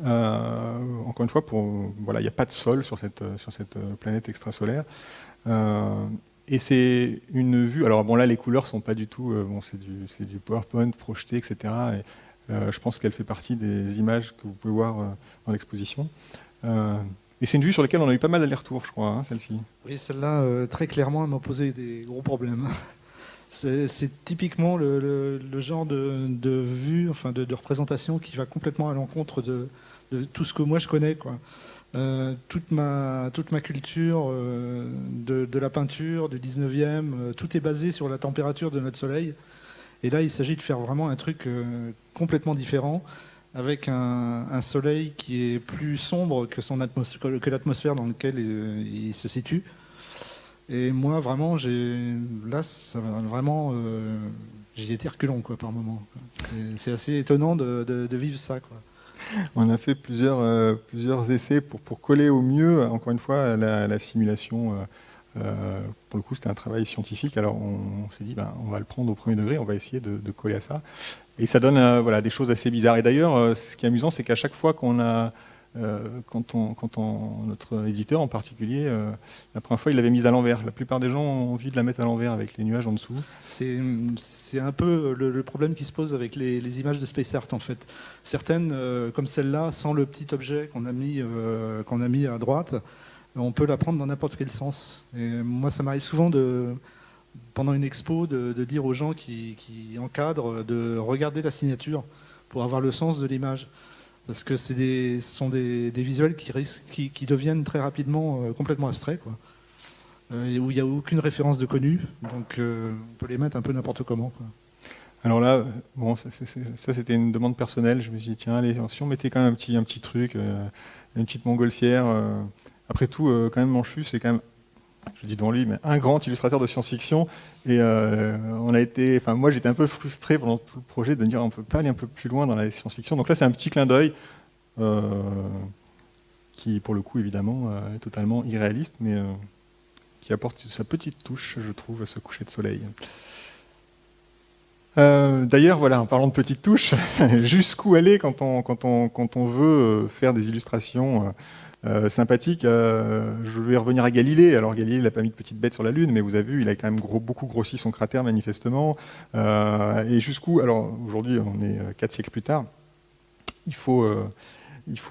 Encore une fois, il n'y a pas de sol sur cette planète extrasolaire. Et c'est une vue. Alors bon, là, les couleurs sont pas du tout. C'est du PowerPoint projeté, etc. Et, je pense qu'elle fait partie des images que vous pouvez voir dans l'exposition. Et c'est une vue sur laquelle on a eu pas mal d'allers-retours, je crois, hein, celle-ci. Oui, celle-là, très clairement, elle m'a posé des gros problèmes. C'est typiquement le genre de vue, enfin de représentation qui va complètement à l'encontre de tout ce que moi je connais, quoi. Toute ma culture de la peinture du 19e, tout est basé sur la température de notre soleil. Et là, il s'agit de faire vraiment un truc complètement différent, avec un soleil qui est plus sombre que l'atmosphère dans laquelle il se situe. Et moi, vraiment, là, ça va vraiment, j'y étais reculant, quoi, par moment. C'est assez étonnant de vivre ça, quoi. On a fait plusieurs essais pour coller au mieux, encore une fois, la simulation. Pour le coup, c'était un travail scientifique. Alors, on s'est dit, on va le prendre au premier degré, on va essayer de coller à ça. Et ça donne des choses assez bizarres. Et d'ailleurs, ce qui est amusant, c'est qu'à chaque fois qu'on a notre éditeur en particulier, la première fois il l'avait mise à l'envers. La plupart des gens ont envie de la mettre à l'envers avec les nuages en dessous. C'est un peu le problème qui se pose avec les images de Space Art en fait. Certaines, comme celle-là, sans le petit objet qu'on a mis à droite, on peut la prendre dans n'importe quel sens. Et moi ça m'arrive souvent pendant une expo de dire aux gens qui encadrent de regarder la signature pour avoir le sens de l'image. Parce que ce sont des visuels qui deviennent très rapidement complètement abstraits, quoi. Où il n'y a aucune référence de connu, donc on peut les mettre un peu n'importe comment, quoi. Alors là, bon, ça c'était une demande personnelle. Je me suis dit, tiens, allez, si on mettait quand même un petit truc, une petite montgolfière. Après tout, quand même, Manchu, c'est quand même, je dis devant lui, mais un grand illustrateur de science-fiction. Et moi j'étais un peu frustré pendant tout le projet de me dire on peut pas aller un peu plus loin dans la science-fiction. Donc là c'est un petit clin d'œil qui pour le coup évidemment est totalement irréaliste, mais qui apporte sa petite touche, je trouve, à ce coucher de soleil. D'ailleurs, voilà, en parlant de petites touches, jusqu'où aller quand on veut faire des illustrations sympathique. Je vais revenir à Galilée. Alors Galilée, il n'a pas mis de petite bête sur la Lune, mais vous avez vu, il a quand même beaucoup grossi son cratère manifestement. Et jusqu'où, alors aujourd'hui on est 4 siècles plus tard, il faut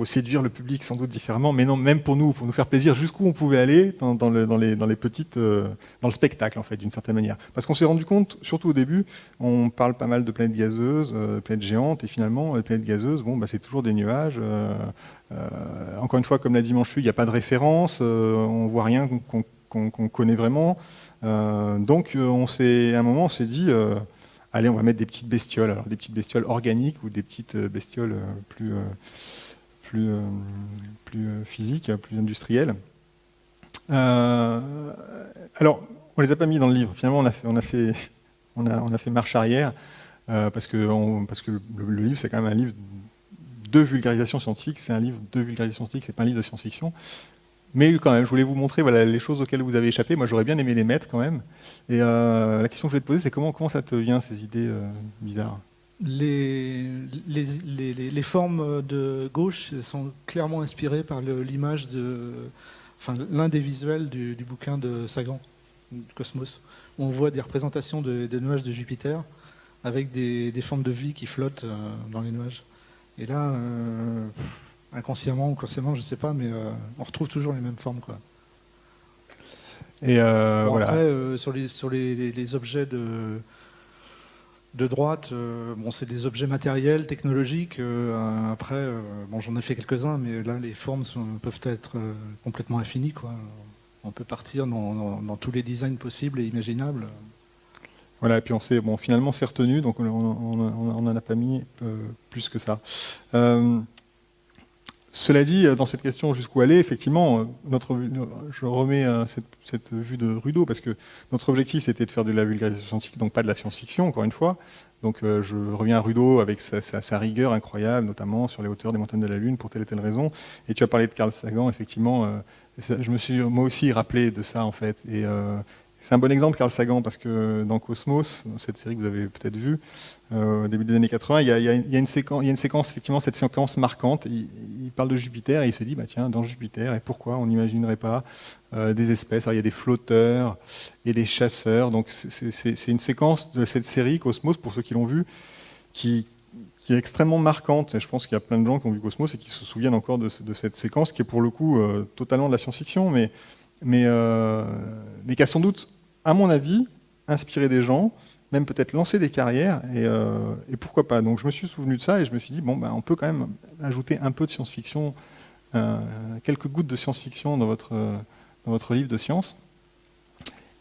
séduire le public sans doute différemment, mais non, même pour nous faire plaisir, jusqu'où on pouvait aller dans le spectacle en fait, d'une certaine manière. Parce qu'on s'est rendu compte, surtout au début, on parle pas mal de planètes gazeuses, planètes géantes, et finalement les planètes gazeuses, c'est toujours des nuages. Encore une fois, comme l'a dit Manchu, il n'y a pas de référence, on voit rien qu'on connaît vraiment. Donc à un moment on s'est dit, allez, on va mettre des petites bestioles, alors des petites bestioles organiques ou des petites bestioles plus physique, plus industriel. Alors, on les a pas mis dans le livre. Finalement, on a fait marche arrière parce que le livre, c'est quand même un livre de vulgarisation scientifique. C'est un livre de vulgarisation scientifique, c'est pas un livre de science-fiction. Mais quand même, je voulais vous montrer les choses auxquelles vous avez échappé. Moi, j'aurais bien aimé les mettre quand même. Et la question que je voulais te poser, c'est comment ça te vient, ces idées bizarres? Les formes de gauche sont clairement inspirées par l'image l'un des visuels du bouquin de Sagan, Cosmos, où on voit des représentations des nuages de Jupiter avec des formes de vie qui flottent dans les nuages. Et là, inconsciemment ou consciemment, je ne sais pas, mais on retrouve toujours les mêmes formes, quoi. Et voilà. Après, sur les objets de droite, c'est des objets matériels, technologiques. Après, j'en ai fait quelques-uns, mais là, les formes peuvent être complètement infinies, quoi. On peut partir dans tous les designs possibles et imaginables. Voilà, et puis finalement, c'est retenu, donc on n'en a pas mis plus que ça. Cela dit, dans cette question jusqu'où aller, effectivement, je remets cette vue de Rudeau, parce que notre objectif, c'était de faire de la vulgarisation scientifique, donc pas de la science-fiction, encore une fois. Donc je reviens à Rudeau avec sa rigueur incroyable, notamment sur les hauteurs des montagnes de la Lune, pour telle et telle raison. Et tu as parlé de Carl Sagan, effectivement, je me suis moi aussi rappelé de ça, en fait. Et c'est un bon exemple, Carl Sagan, parce que dans Cosmos, dans cette série que vous avez peut-être vue, au début des années 80, il y a une séquence, effectivement, cette séquence marquante. Il parle de Jupiter et il se dit, tiens, dans Jupiter, et pourquoi on n'imaginerait pas des espèces? Alors, il y a des flotteurs et des chasseurs. Donc c'est une séquence de cette série Cosmos, pour ceux qui l'ont vue, qui est extrêmement marquante. Et je pense qu'il y a plein de gens qui ont vu Cosmos et qui se souviennent encore de cette séquence, qui est pour le coup totalement de la science-fiction, mais qui a sans doute, à mon avis, inspiré des gens, même peut-être lancé des carrières, et pourquoi pas. Donc je me suis souvenu de ça et je me suis dit, on peut quand même ajouter un peu de science-fiction, quelques gouttes de science-fiction dans votre livre de science.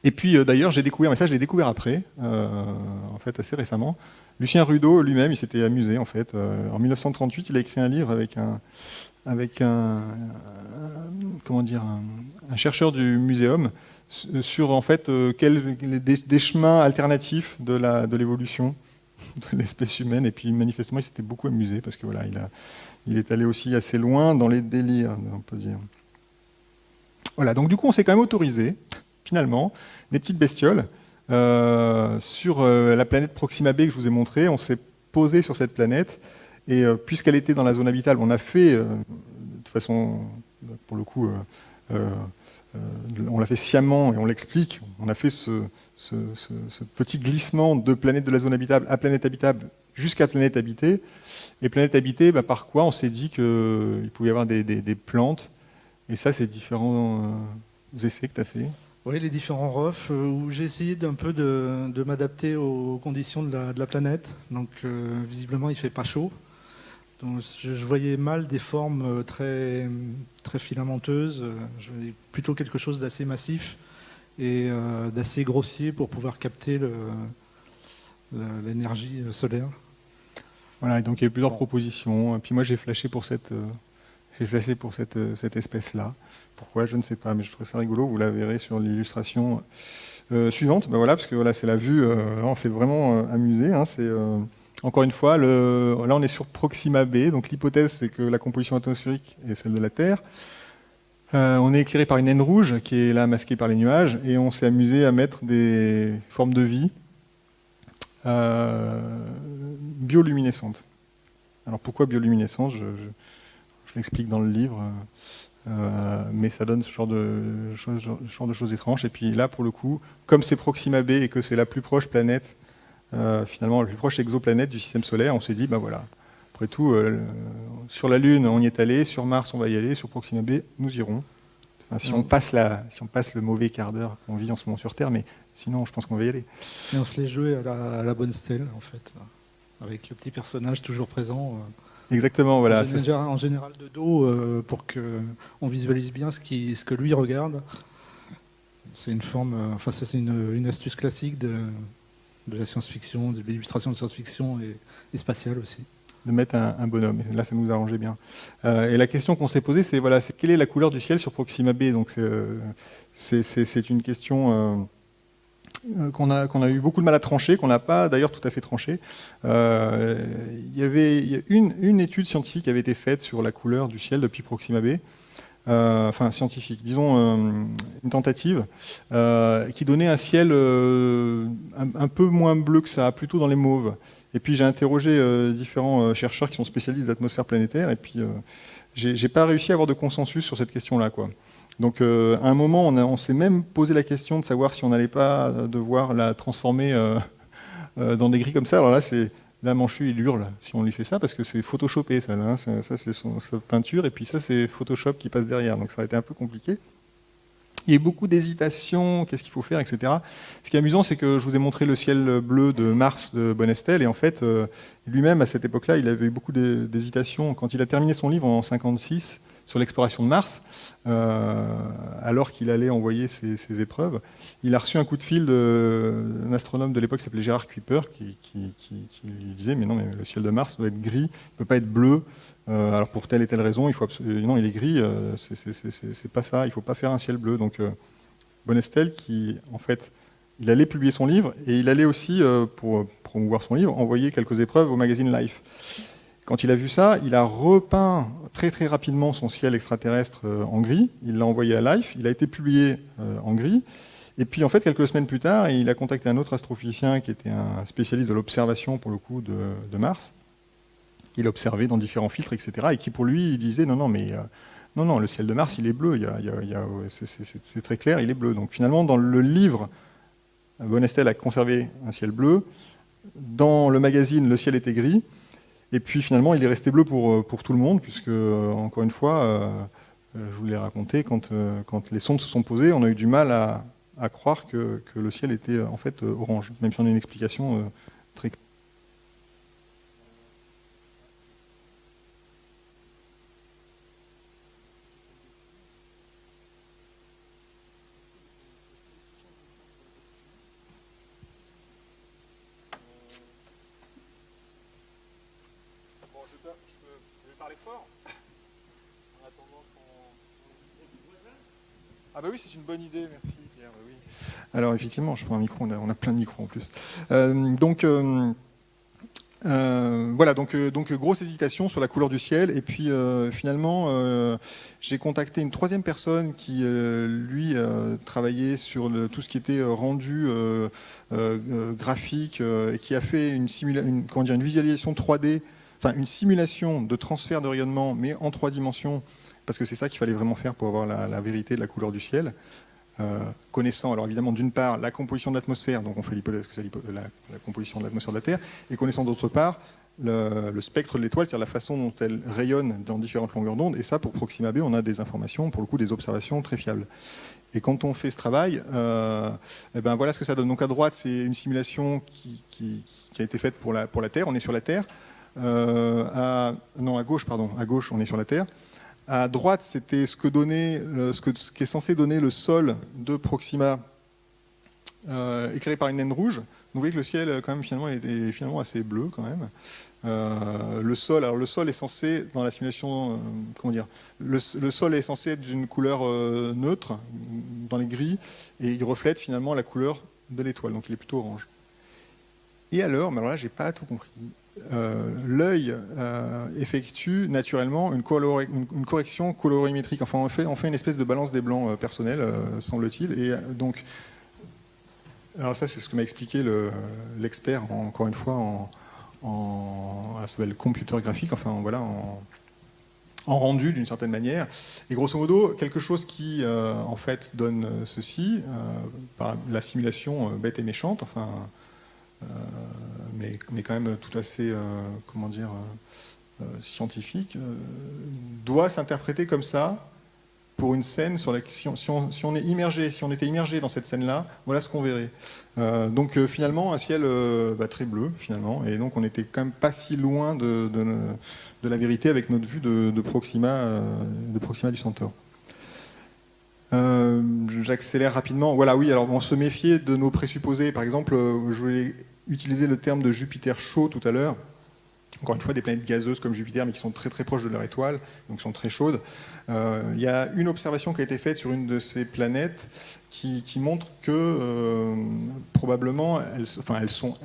Et puis d'ailleurs, j'ai découvert, mais ça je l'ai découvert après, en fait assez récemment, Lucien Rudeau lui-même, il s'était amusé en fait. En 1938, il a écrit un livre avec un chercheur du muséum sur en fait des chemins alternatifs de l'évolution de l'espèce humaine. Et puis manifestement, il s'était beaucoup amusé parce que voilà, il est allé aussi assez loin dans les délires, on peut dire. Voilà, donc du coup, on s'est quand même autorisé, finalement, des petites bestioles. Sur la planète Proxima b que je vous ai montré, on s'est posé sur cette planète. Et puisqu'elle était dans la zone habitable, on a fait, de toute façon, pour le coup, on l'a fait sciemment et on l'explique, on a fait ce petit glissement de planète de la zone habitable à planète habitable jusqu'à planète habitée. Et planète habitée, par quoi on s'est dit qu'il pouvait y avoir des plantes. Et ça, c'est différents essais que tu as fait. Oui, les différents ROF, où j'ai essayé d'un peu de m'adapter aux conditions de la planète. Donc visiblement, il ne fait pas chaud. Donc, je voyais mal des formes très, très filamenteuses. Je voyais plutôt quelque chose d'assez massif et d'assez grossier pour pouvoir capter l'énergie solaire. Voilà, et donc il y a eu plusieurs propositions. Et puis moi, j'ai flashé pour cette espèce-là. Pourquoi, je ne sais pas, mais je trouve ça rigolo. Vous la verrez sur l'illustration suivante. Voilà, parce que voilà, c'est la vue. On s'est vraiment amusé. Encore une fois, là on est sur Proxima b, donc l'hypothèse c'est que la composition atmosphérique est celle de la Terre. On est éclairé par une naine rouge qui est là masquée par les nuages, et on s'est amusé à mettre des formes de vie bioluminescentes. Alors pourquoi bioluminescentes, je l'explique dans le livre, mais ça donne ce genre de choses étranges. Et puis là, pour le coup, comme c'est Proxima b et que c'est la plus proche planète, finalement la plus proche exoplanète du système solaire, on s'est dit, voilà, après tout, sur la Lune, on y est allé, sur Mars, on va y aller, sur Proxima b, nous irons. Enfin, si on passe le mauvais quart d'heure qu'on vit en ce moment sur Terre, mais sinon, je pense qu'on va y aller. Et on se l'est joué à la bonne stèle, en fait, avec le petit personnage toujours présent. Exactement, voilà. En général de dos, pour qu'on visualise bien ce que lui regarde. C'est une forme, c'est une astuce classique de la science-fiction, de l'illustration de science-fiction et spatiale aussi. mettre un bonhomme. Et là, ça nous arrangeait bien. Et la question qu'on s'est posée, c'est voilà, quelle est la couleur du ciel sur Proxima b? Donc c'est une question qu'on a eu beaucoup de mal à trancher, qu'on n'a pas d'ailleurs tout à fait tranché. Il y a une étude scientifique qui avait été faite sur la couleur du ciel depuis Proxima b. Enfin scientifique, disons une tentative qui donnait un ciel un peu moins bleu que ça, plutôt dans les mauves. Et puis j'ai interrogé différents chercheurs qui sont spécialistes d'atmosphère planétaire, et puis j'ai pas réussi à avoir de consensus sur cette question-là, quoi. Donc à un moment, on s'est même posé la question de savoir si on n'allait pas devoir la transformer dans des gris comme ça. Alors là, Manchu, il hurle si on lui fait ça, parce que c'est photoshopé, ça. Hein, ça c'est sa peinture, et puis ça, c'est Photoshop qui passe derrière. Donc ça a été un peu compliqué. Il y a eu beaucoup d'hésitations, qu'est-ce qu'il faut faire, etc. Ce qui est amusant, c'est que je vous ai montré le ciel bleu de Mars de Bonnestel, et en fait, lui-même, à cette époque-là, il avait eu beaucoup d'hésitations. Quand il a terminé son livre en 1956 sur l'exploration de Mars, alors qu'il allait envoyer ses épreuves, il a reçu un coup de fil d'un astronome de l'époque qui s'appelait Gérard Kuiper, qui lui disait « Mais non, mais le ciel de Mars doit être gris, il ne peut pas être bleu. Alors pour telle et telle raison, non, il est gris, c'est pas ça, il ne faut pas faire un ciel bleu. » Donc Bonnestel, qui en fait, il allait publier son livre, et il allait aussi, pour promouvoir son livre, envoyer quelques épreuves au magazine Life. Quand il a vu ça, il a repeint très très rapidement son ciel extraterrestre en gris, il l'a envoyé à Life, il a été publié en gris, et puis en fait, quelques semaines plus tard, il a contacté un autre astrophysicien qui était un spécialiste de l'observation, pour le coup, de Mars. Il observait dans différents filtres, etc. Et qui, pour lui, il disait non, le ciel de Mars, il est bleu. C'est très clair, il est bleu. Donc finalement, dans le livre, Bonnestel a conservé un ciel bleu. Dans le magazine, le ciel était gris. Et puis finalement, il est resté bleu pour tout le monde, puisque, encore une fois, je vous l'ai raconté, quand les sondes se sont posées, on a eu du mal à croire que le ciel était en fait orange, même si on a une explication très claire. Je vais parler fort en attendant Ah bah oui, c'est une bonne idée, merci Pierre. Bah oui. Alors effectivement, je prends un micro, on a plein de micros en plus. Voilà, donc grosse hésitation sur la couleur du ciel, et puis finalement j'ai contacté une troisième personne qui lui travaillait sur tout ce qui était rendu graphique, et qui a fait une visualisation 3D, enfin une simulation de transfert de rayonnement, mais en 3 dimensions, parce que c'est ça qu'il fallait vraiment faire pour avoir la vérité de la couleur du ciel. Connaissant alors évidemment d'une part la composition de l'atmosphère, donc on fait l'hypothèse que c'est la composition de l'atmosphère de la Terre, et connaissant d'autre part le spectre de l'étoile, c'est-à-dire la façon dont elle rayonne dans différentes longueurs d'onde, et ça pour Proxima b on a des informations, pour le coup des observations très fiables. Et quand on fait ce travail, eh ben voilà ce que ça donne. Donc à droite c'est une simulation qui a été faite pour la Terre, on est sur la Terre, à gauche on est sur la Terre. À droite, c'était ce qui est censé donner le sol de Proxima, éclairé par une naine rouge. Vous voyez que le ciel, quand même, est finalement assez bleu, quand même. Le sol est censé, dans la simulation, le sol est censé être d'une couleur neutre, dans les gris, et il reflète finalement la couleur de l'étoile, donc il est plutôt orange. Et alors là, j'ai pas tout compris. L'œil effectue naturellement une correction colorimétrique. Enfin, on fait une espèce de balance des blancs personnelle, semble-t-il. Et donc, alors ça, c'est ce que m'a expliqué l'expert, encore une fois, ça s'appelle computer graphique. Enfin, voilà, en rendu d'une certaine manière. Et grosso modo, quelque chose qui, en fait, donne ceci par la simulation bête et méchante. Enfin. Mais quand même tout assez, scientifique, doit s'interpréter comme ça pour une scène sur si on était immergé dans cette scène-là, voilà ce qu'on verrait. Donc finalement, un ciel très bleu, finalement, et donc on n'était quand même pas si loin de la vérité avec notre vue de Proxima du Centaure. J'accélère rapidement. Voilà, oui, alors on se méfiait de nos présupposés. Par exemple, je voulais utiliser le terme de Jupiter chaud tout à l'heure. encore une fois, des planètes gazeuses comme Jupiter, mais qui sont très très proches de leur étoile, donc qui sont très chaudes. Il y a une observation qui a été faite sur une de ces planètes qui montre que probablement,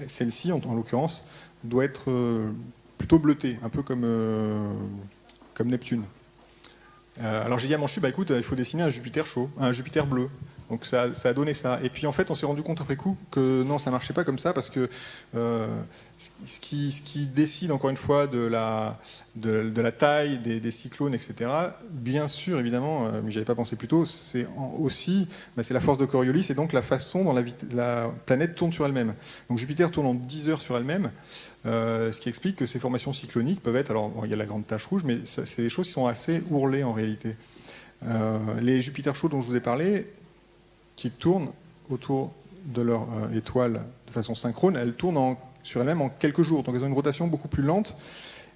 celle-ci, en l'occurrence, doit être plutôt bleutée, un peu comme Neptune. Alors j'ai dit à Manchu, bah écoute, il faut dessiner un Jupiter chaud, un Jupiter bleu. Donc ça a donné ça. Et puis en fait, on s'est rendu compte après coup que non, ça ne marchait pas comme ça, parce que ce qui décide encore une fois de la taille des cyclones, etc., bien sûr, évidemment, mais je n'avais pas pensé plus tôt, c'est aussi c'est la force de Coriolis et donc la façon dont la planète tourne sur elle-même. Donc Jupiter tourne en 10 heures sur elle-même, ce qui explique que ces formations cycloniques peuvent être, alors bon, il y a la grande tache rouge, mais c'est des choses qui sont assez ourlées en réalité. Les Jupiter chauds dont je vous ai parlé, qui tournent autour de leur étoile de façon synchrone, elles tournent sur elles-mêmes en quelques jours. Donc elles ont une rotation beaucoup plus lente.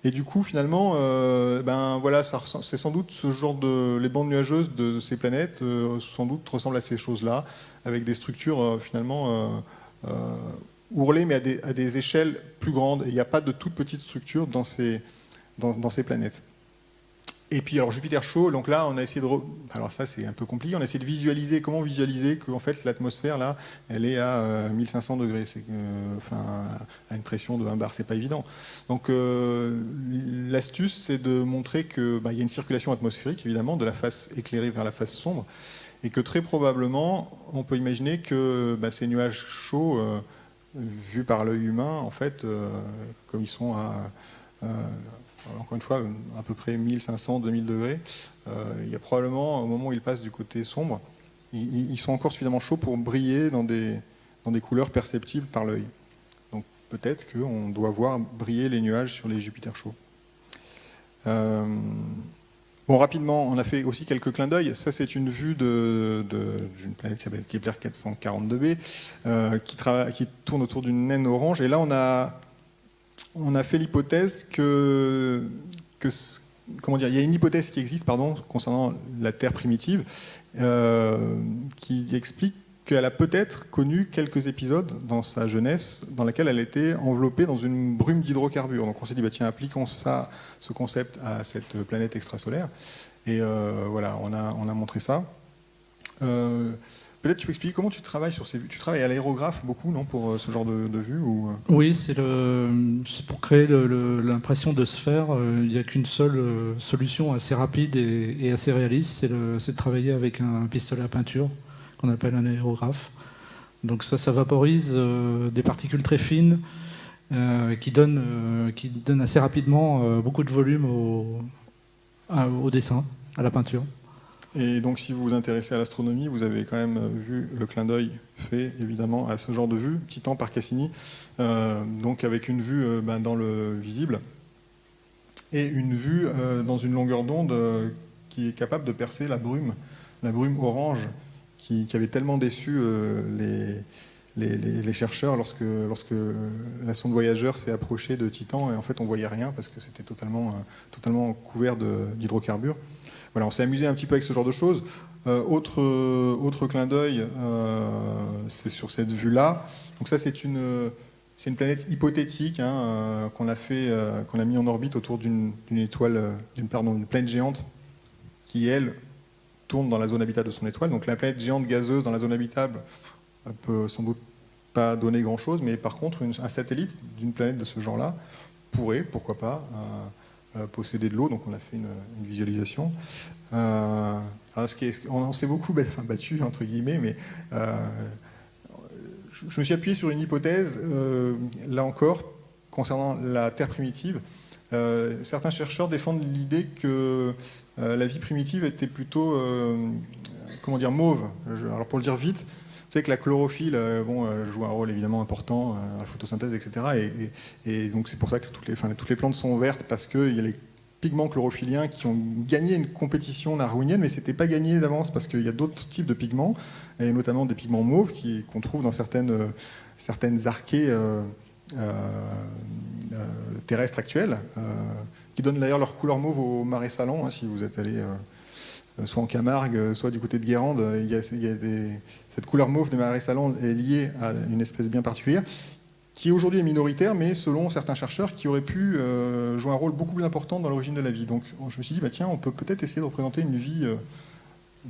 Et du coup, finalement, voilà, c'est sans doute ce genre les bandes nuageuses de ces planètes, sans doute ressemblent à ces choses-là, avec des structures finalement ourlées, mais à des échelles plus grandes. Et il n'y a pas de toutes petites structures dans ces planètes. Et puis, alors Jupiter chaud, donc là, on a essayé de... Alors ça, c'est un peu compliqué. On a essayé de visualiser, comment visualiser qu'en fait, l'atmosphère, là, elle est à 1500 degrés. À une pression de 1 bar, c'est pas évident. Donc, l'astuce, c'est de montrer qu'il y a une circulation atmosphérique, évidemment, de la face éclairée vers la face sombre, et que très probablement, on peut imaginer que ces nuages chauds, vus par l'œil humain, en fait, comme ils sont encore une fois, à peu près 1500-2000 degrés. Il y a probablement, au moment où ils passent du côté sombre, ils sont encore suffisamment chauds pour briller dans des couleurs perceptibles par l'œil. Donc peut-être qu'on doit voir briller les nuages sur les Jupiters chauds. Bon, rapidement, on a fait aussi quelques clins d'œil. Ça, c'est une vue d'une planète qui s'appelle Kepler 442b, qui tourne autour d'une naine orange. Et là, on a fait l'hypothèse comment dire, il y a une hypothèse qui existe, concernant la Terre primitive, qui explique qu'elle a peut-être connu quelques épisodes dans sa jeunesse dans laquelle elle était enveloppée dans une brume d'hydrocarbures. Donc on s'est dit, tiens, appliquons ce concept à cette planète extrasolaire. Et voilà, on a montré ça. Peut-être tu peux expliquer comment tu travailles sur ces vues. Tu travailles à l'aérographe beaucoup, non, pour ce genre de vue ou... Oui, c'est pour créer l'impression de sphère. Il n'y a qu'une seule solution assez rapide et assez réaliste, c'est de travailler avec un pistolet à peinture qu'on appelle un aérographe. Donc ça vaporise des particules très fines qui donnent assez rapidement beaucoup de volume au dessin, à la peinture. Et donc, si vous vous intéressez à l'astronomie, vous avez quand même vu le clin d'œil fait, évidemment, à ce genre de vue, Titan par Cassini, donc avec une vue dans le visible, et une vue dans une longueur d'onde qui est capable de percer la brume orange, qui avait tellement déçu les chercheurs lorsque la sonde Voyager s'est approchée de Titan, et en fait, on ne voyait rien, parce que c'était totalement couvert d'hydrocarbures. Voilà, on s'est amusé un petit peu avec ce genre de choses. Autre clin d'œil, c'est sur cette vue-là. Donc ça, c'est une planète hypothétique qu'on a mis en orbite autour d'une planète géante qui, elle, tourne dans la zone habitable de son étoile. Donc la planète géante gazeuse dans la zone habitable peut sans doute pas donner grand-chose, mais par contre, un satellite d'une planète de ce genre-là pourrait, pourquoi pas, posséder de l'eau. Donc on a fait une visualisation. On s'est beaucoup battu, entre guillemets, mais je me suis appuyé sur une hypothèse, là encore, concernant la Terre primitive. Certains chercheurs défendent l'idée que la vie primitive était plutôt, mauve. Alors pour le dire vite, vous savez que la chlorophylle joue un rôle évidemment important à la photosynthèse, etc. Et donc c'est pour ça que toutes les plantes sont vertes, parce qu'il y a les pigments chlorophylliens qui ont gagné une compétition darwinienne, mais ce n'était pas gagné d'avance, parce qu'il y a d'autres types de pigments, et notamment des pigments mauves qu'on trouve dans certaines archées terrestres actuelles, qui donnent d'ailleurs leur couleur mauve au marais Salon, si vous êtes allé soit en Camargue, soit du côté de Guérande. Cette couleur mauve des marais Salon est liée à une espèce bien particulière. qui aujourd'hui est minoritaire, mais selon certains chercheurs, qui aurait pu jouer un rôle beaucoup plus important dans l'origine de la vie. Donc je me suis dit, bah, tiens, on peut peut-être essayer de représenter une vie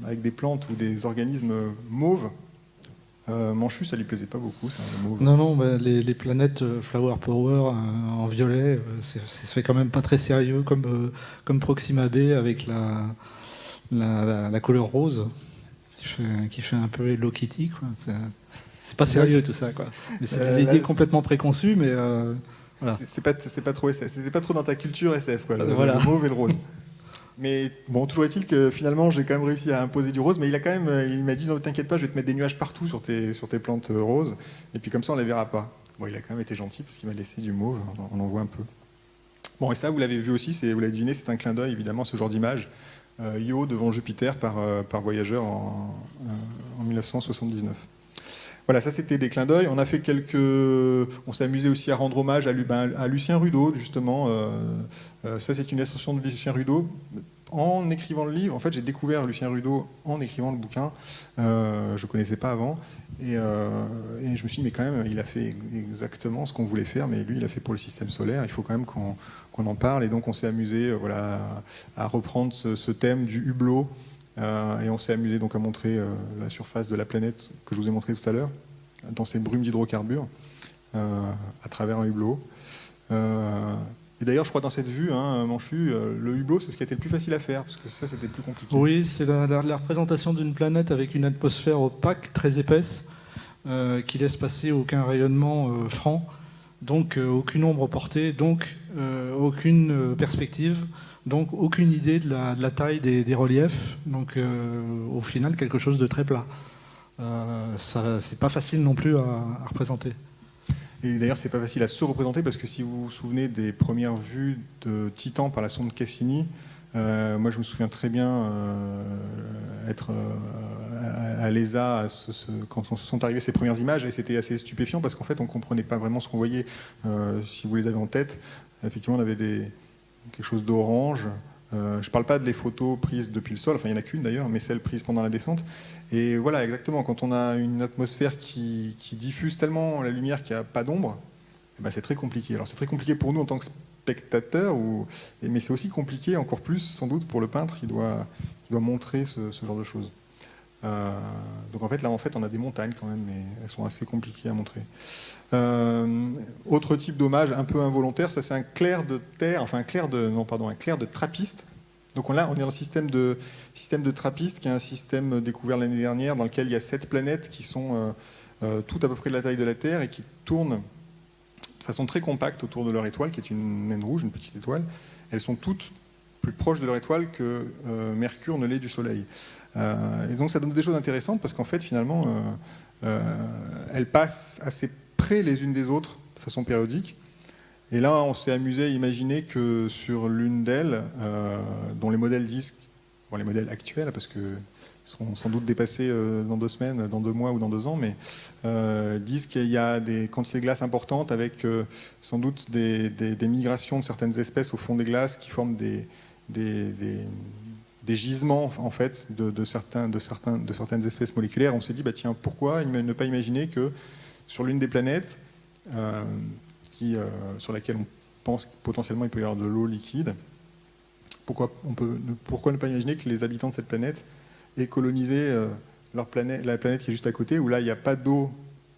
avec des plantes ou des organismes mauves. Manchu, ça lui plaisait pas beaucoup, ça, le mauve. Non, les planètes Flower Power en violet, ça fait quand même pas très sérieux, comme Proxima B avec la couleur rose, qui fait un peu Hello Kitty, quoi. C'est pas sérieux tout ça, quoi. Mais c'est des idées complètement préconçues, mais voilà. C'est pas trop SF. C'était pas trop dans ta culture SF, quoi, Voilà. le mauve et le rose. Mais bon, toujours est-il que finalement, j'ai quand même réussi à imposer du rose. Mais il m'a dit, non, t'inquiète pas, je vais te mettre des nuages partout sur tes plantes roses. Et puis comme ça, on les verra pas. Bon, il a quand même été gentil parce qu'il m'a laissé du mauve. On en voit un peu. Bon, et ça, vous l'avez vu aussi, vous l'avez deviné, c'est un clin d'œil, évidemment, ce genre d'image. Io devant Jupiter par Voyager en 1979. Voilà, ça c'était des clins d'œil. On s'est amusé aussi à rendre hommage à Lucien Rudeau, justement. Ça c'est une illustration de Lucien Rudeau. En écrivant le livre, en fait j'ai découvert Lucien Rudeau en écrivant le bouquin. Je ne connaissais pas avant. Et je me suis dit, mais quand même, il a fait exactement ce qu'on voulait faire, mais lui il a fait pour le système solaire. Il faut quand même qu'on en parle. Et donc on s'est amusé à reprendre ce thème du hublot. Et on s'est amusé donc à montrer la surface de la planète que je vous ai montré tout à l'heure, dans ces brumes d'hydrocarbures, à travers un hublot. Et d'ailleurs, je crois dans cette vue, Manchu, le hublot, c'est ce qui a été le plus facile à faire, parce que ça, c'était plus compliqué. Oui, c'est la représentation d'une planète avec une atmosphère opaque, très épaisse, qui laisse passer aucun rayonnement franc, donc aucune ombre portée, donc aucune perspective. Donc aucune idée de la taille des reliefs, donc au final quelque chose de très plat. C'est pas facile non plus à représenter. Et d'ailleurs c'est pas facile à se représenter parce que si vous vous souvenez des premières vues de Titan par la sonde Cassini, moi je me souviens très bien être à l'ESA quand sont arrivées ces premières images et c'était assez stupéfiant parce qu'en fait on comprenait pas vraiment ce qu'on voyait. Si vous les avez en tête, effectivement on avait quelque chose d'orange. Je ne parle pas des photos prises depuis le sol, enfin il n'y en a qu'une d'ailleurs, mais celle prise pendant la descente. Et voilà, exactement, quand on a une atmosphère qui diffuse tellement la lumière qu'il n'y a pas d'ombre, eh ben c'est très compliqué. Alors c'est très compliqué pour nous en tant que spectateurs, mais c'est aussi compliqué, encore plus sans doute pour le peintre qui doit montrer ce genre de choses. Donc en fait là on a des montagnes quand même, mais elles sont assez compliquées à montrer. Autre type d'hommage un peu involontaire, ça c'est un clair de terre, enfin un clair de trappiste. Donc là on est dans le système de trappiste, qui est un système découvert l'année dernière dans lequel il y a 7 planètes qui sont toutes à peu près de la taille de la Terre et qui tournent de façon très compacte autour de leur étoile, qui est une naine rouge, une petite étoile. Elles sont toutes plus proches de leur étoile que Mercure ne l'est du Soleil. Et donc ça donne des choses intéressantes parce qu'en fait finalement elles passent assez près les unes des autres de façon périodique. Et là on s'est amusé à imaginer que sur l'une d'elles, dont les modèles disent, les modèles actuels parce que seront sans doute dépassés dans 2 semaines, dans 2 mois ou dans 2 ans, mais disent qu'il y a des quantités de glace importantes avec sans doute des migrations de certaines espèces au fond des glaces qui forment des gisements en fait de certaines espèces moléculaires. On s'est dit tiens, pourquoi ne pas imaginer que sur l'une des planètes sur laquelle on pense que potentiellement il peut y avoir de l'eau liquide, pourquoi ne pas imaginer que les habitants de cette planète aient colonisé la planète qui est juste à côté, où là il n'y a pas d'eau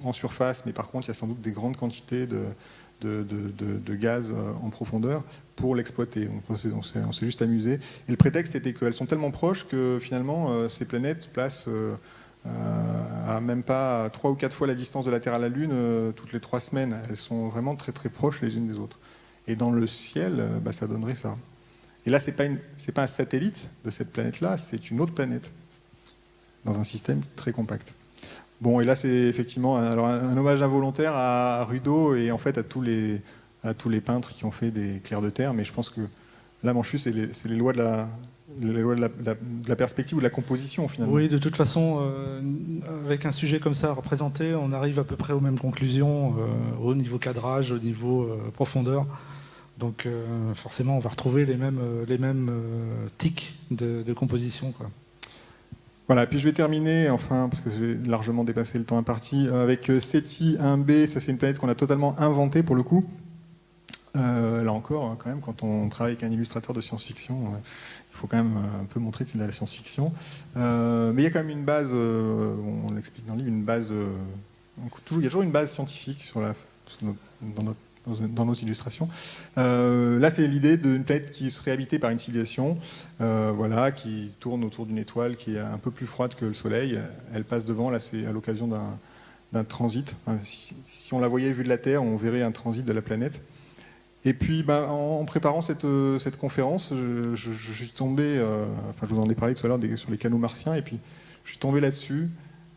en surface, mais par contre il y a sans doute des grandes quantités de gaz en profondeur pour l'exploiter. On s'est juste amusé. Et le prétexte était qu'elles sont tellement proches que finalement ces planètes se placent à même pas 3 ou 4 fois la distance de la Terre à la Lune toutes les 3 semaines. Elles sont vraiment très très proches les unes des autres. Et dans le ciel, ça donnerait ça. Et là, c'est pas un satellite de cette planète-là, c'est une autre planète dans un système très compact. Bon, et là, c'est effectivement un hommage involontaire à Rudeau et en fait à tous les peintres qui ont fait des clairs de terre. Mais je pense que là, Manchu, c'est les lois de la perspective ou de la composition, finalement. Oui, de toute façon, avec un sujet comme ça à représenter, on arrive à peu près aux mêmes conclusions au niveau cadrage, au niveau profondeur. Donc forcément, on va retrouver les mêmes tics de composition, quoi. Voilà, puis je vais terminer, enfin, parce que j'ai largement dépassé le temps imparti, avec SETI 1b. Ça, c'est une planète qu'on a totalement inventée pour le coup. Là encore, quand même, quand on travaille avec un illustrateur de science-fiction, il faut quand même un peu montrer que c'est de la science-fiction. Mais il y a quand même une base, on l'explique dans le livre, une base. Il y a toujours une base scientifique dans nos illustrations. Là, c'est l'idée d'une planète qui serait habitée par une civilisation, voilà, qui tourne autour d'une étoile qui est un peu plus froide que le Soleil. Elle passe devant, là, c'est à l'occasion d'un transit. Enfin, si on la voyait vue de la Terre, on verrait un transit de la planète. Et puis, en préparant cette conférence, je suis tombé, enfin, je vous en ai parlé tout à l'heure sur les canaux martiens, et puis je suis tombé là-dessus,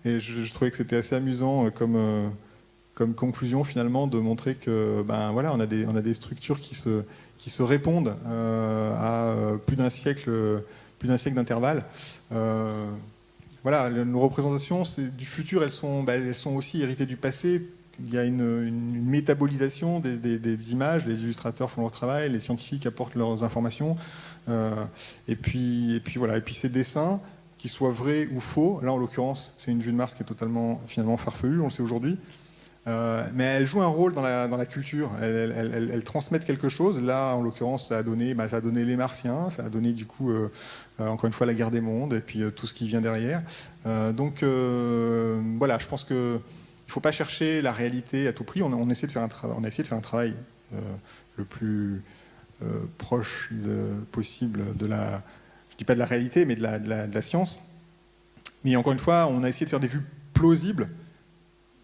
et je trouvais que c'était assez amusant comme conclusion finalement de montrer que, voilà, on a des structures qui se répondent à plus d'un siècle d'intervalle. Voilà, nos représentations du futur, elles sont aussi héritées du passé. Il y a une métabolisation des images, les illustrateurs font leur travail, les scientifiques apportent leurs informations, et puis voilà. Et puis ces dessins, qu'ils soient vrais ou faux, là en l'occurrence c'est une vue de Mars qui est totalement finalement farfelue, on le sait aujourd'hui, mais elles jouent un rôle dans la culture, elles transmettent quelque chose. Là en l'occurrence ça a donné les Martiens, ça a donné du coup encore une fois la guerre des mondes, et puis tout ce qui vient derrière. Donc voilà, je pense que il ne faut pas chercher la réalité à tout prix. On a essayé de faire un travail le plus proche possible de la, je dis pas de la réalité, mais de la science. Mais encore une fois, on a essayé de faire des vues plausibles,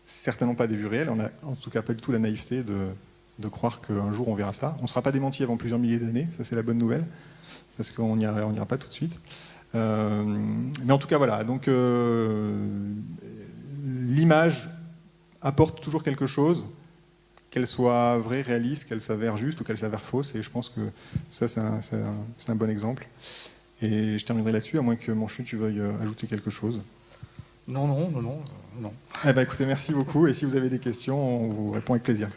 certainement pas des vues réelles. On a en tout cas pas du tout la naïveté de croire qu'un jour on verra ça. On ne sera pas démenti avant plusieurs milliers d'années, ça c'est la bonne nouvelle, parce qu'on n'ira pas tout de suite. Mais en tout cas voilà, donc l'image apporte toujours quelque chose, qu'elle soit vraie, réaliste, qu'elle s'avère juste ou qu'elle s'avère fausse, et je pense que ça c'est un bon exemple. Et je terminerai là-dessus, à moins que Manchu, tu veuilles ajouter quelque chose. Non. Eh ben, écoutez, merci beaucoup, et si vous avez des questions, on vous répond avec plaisir.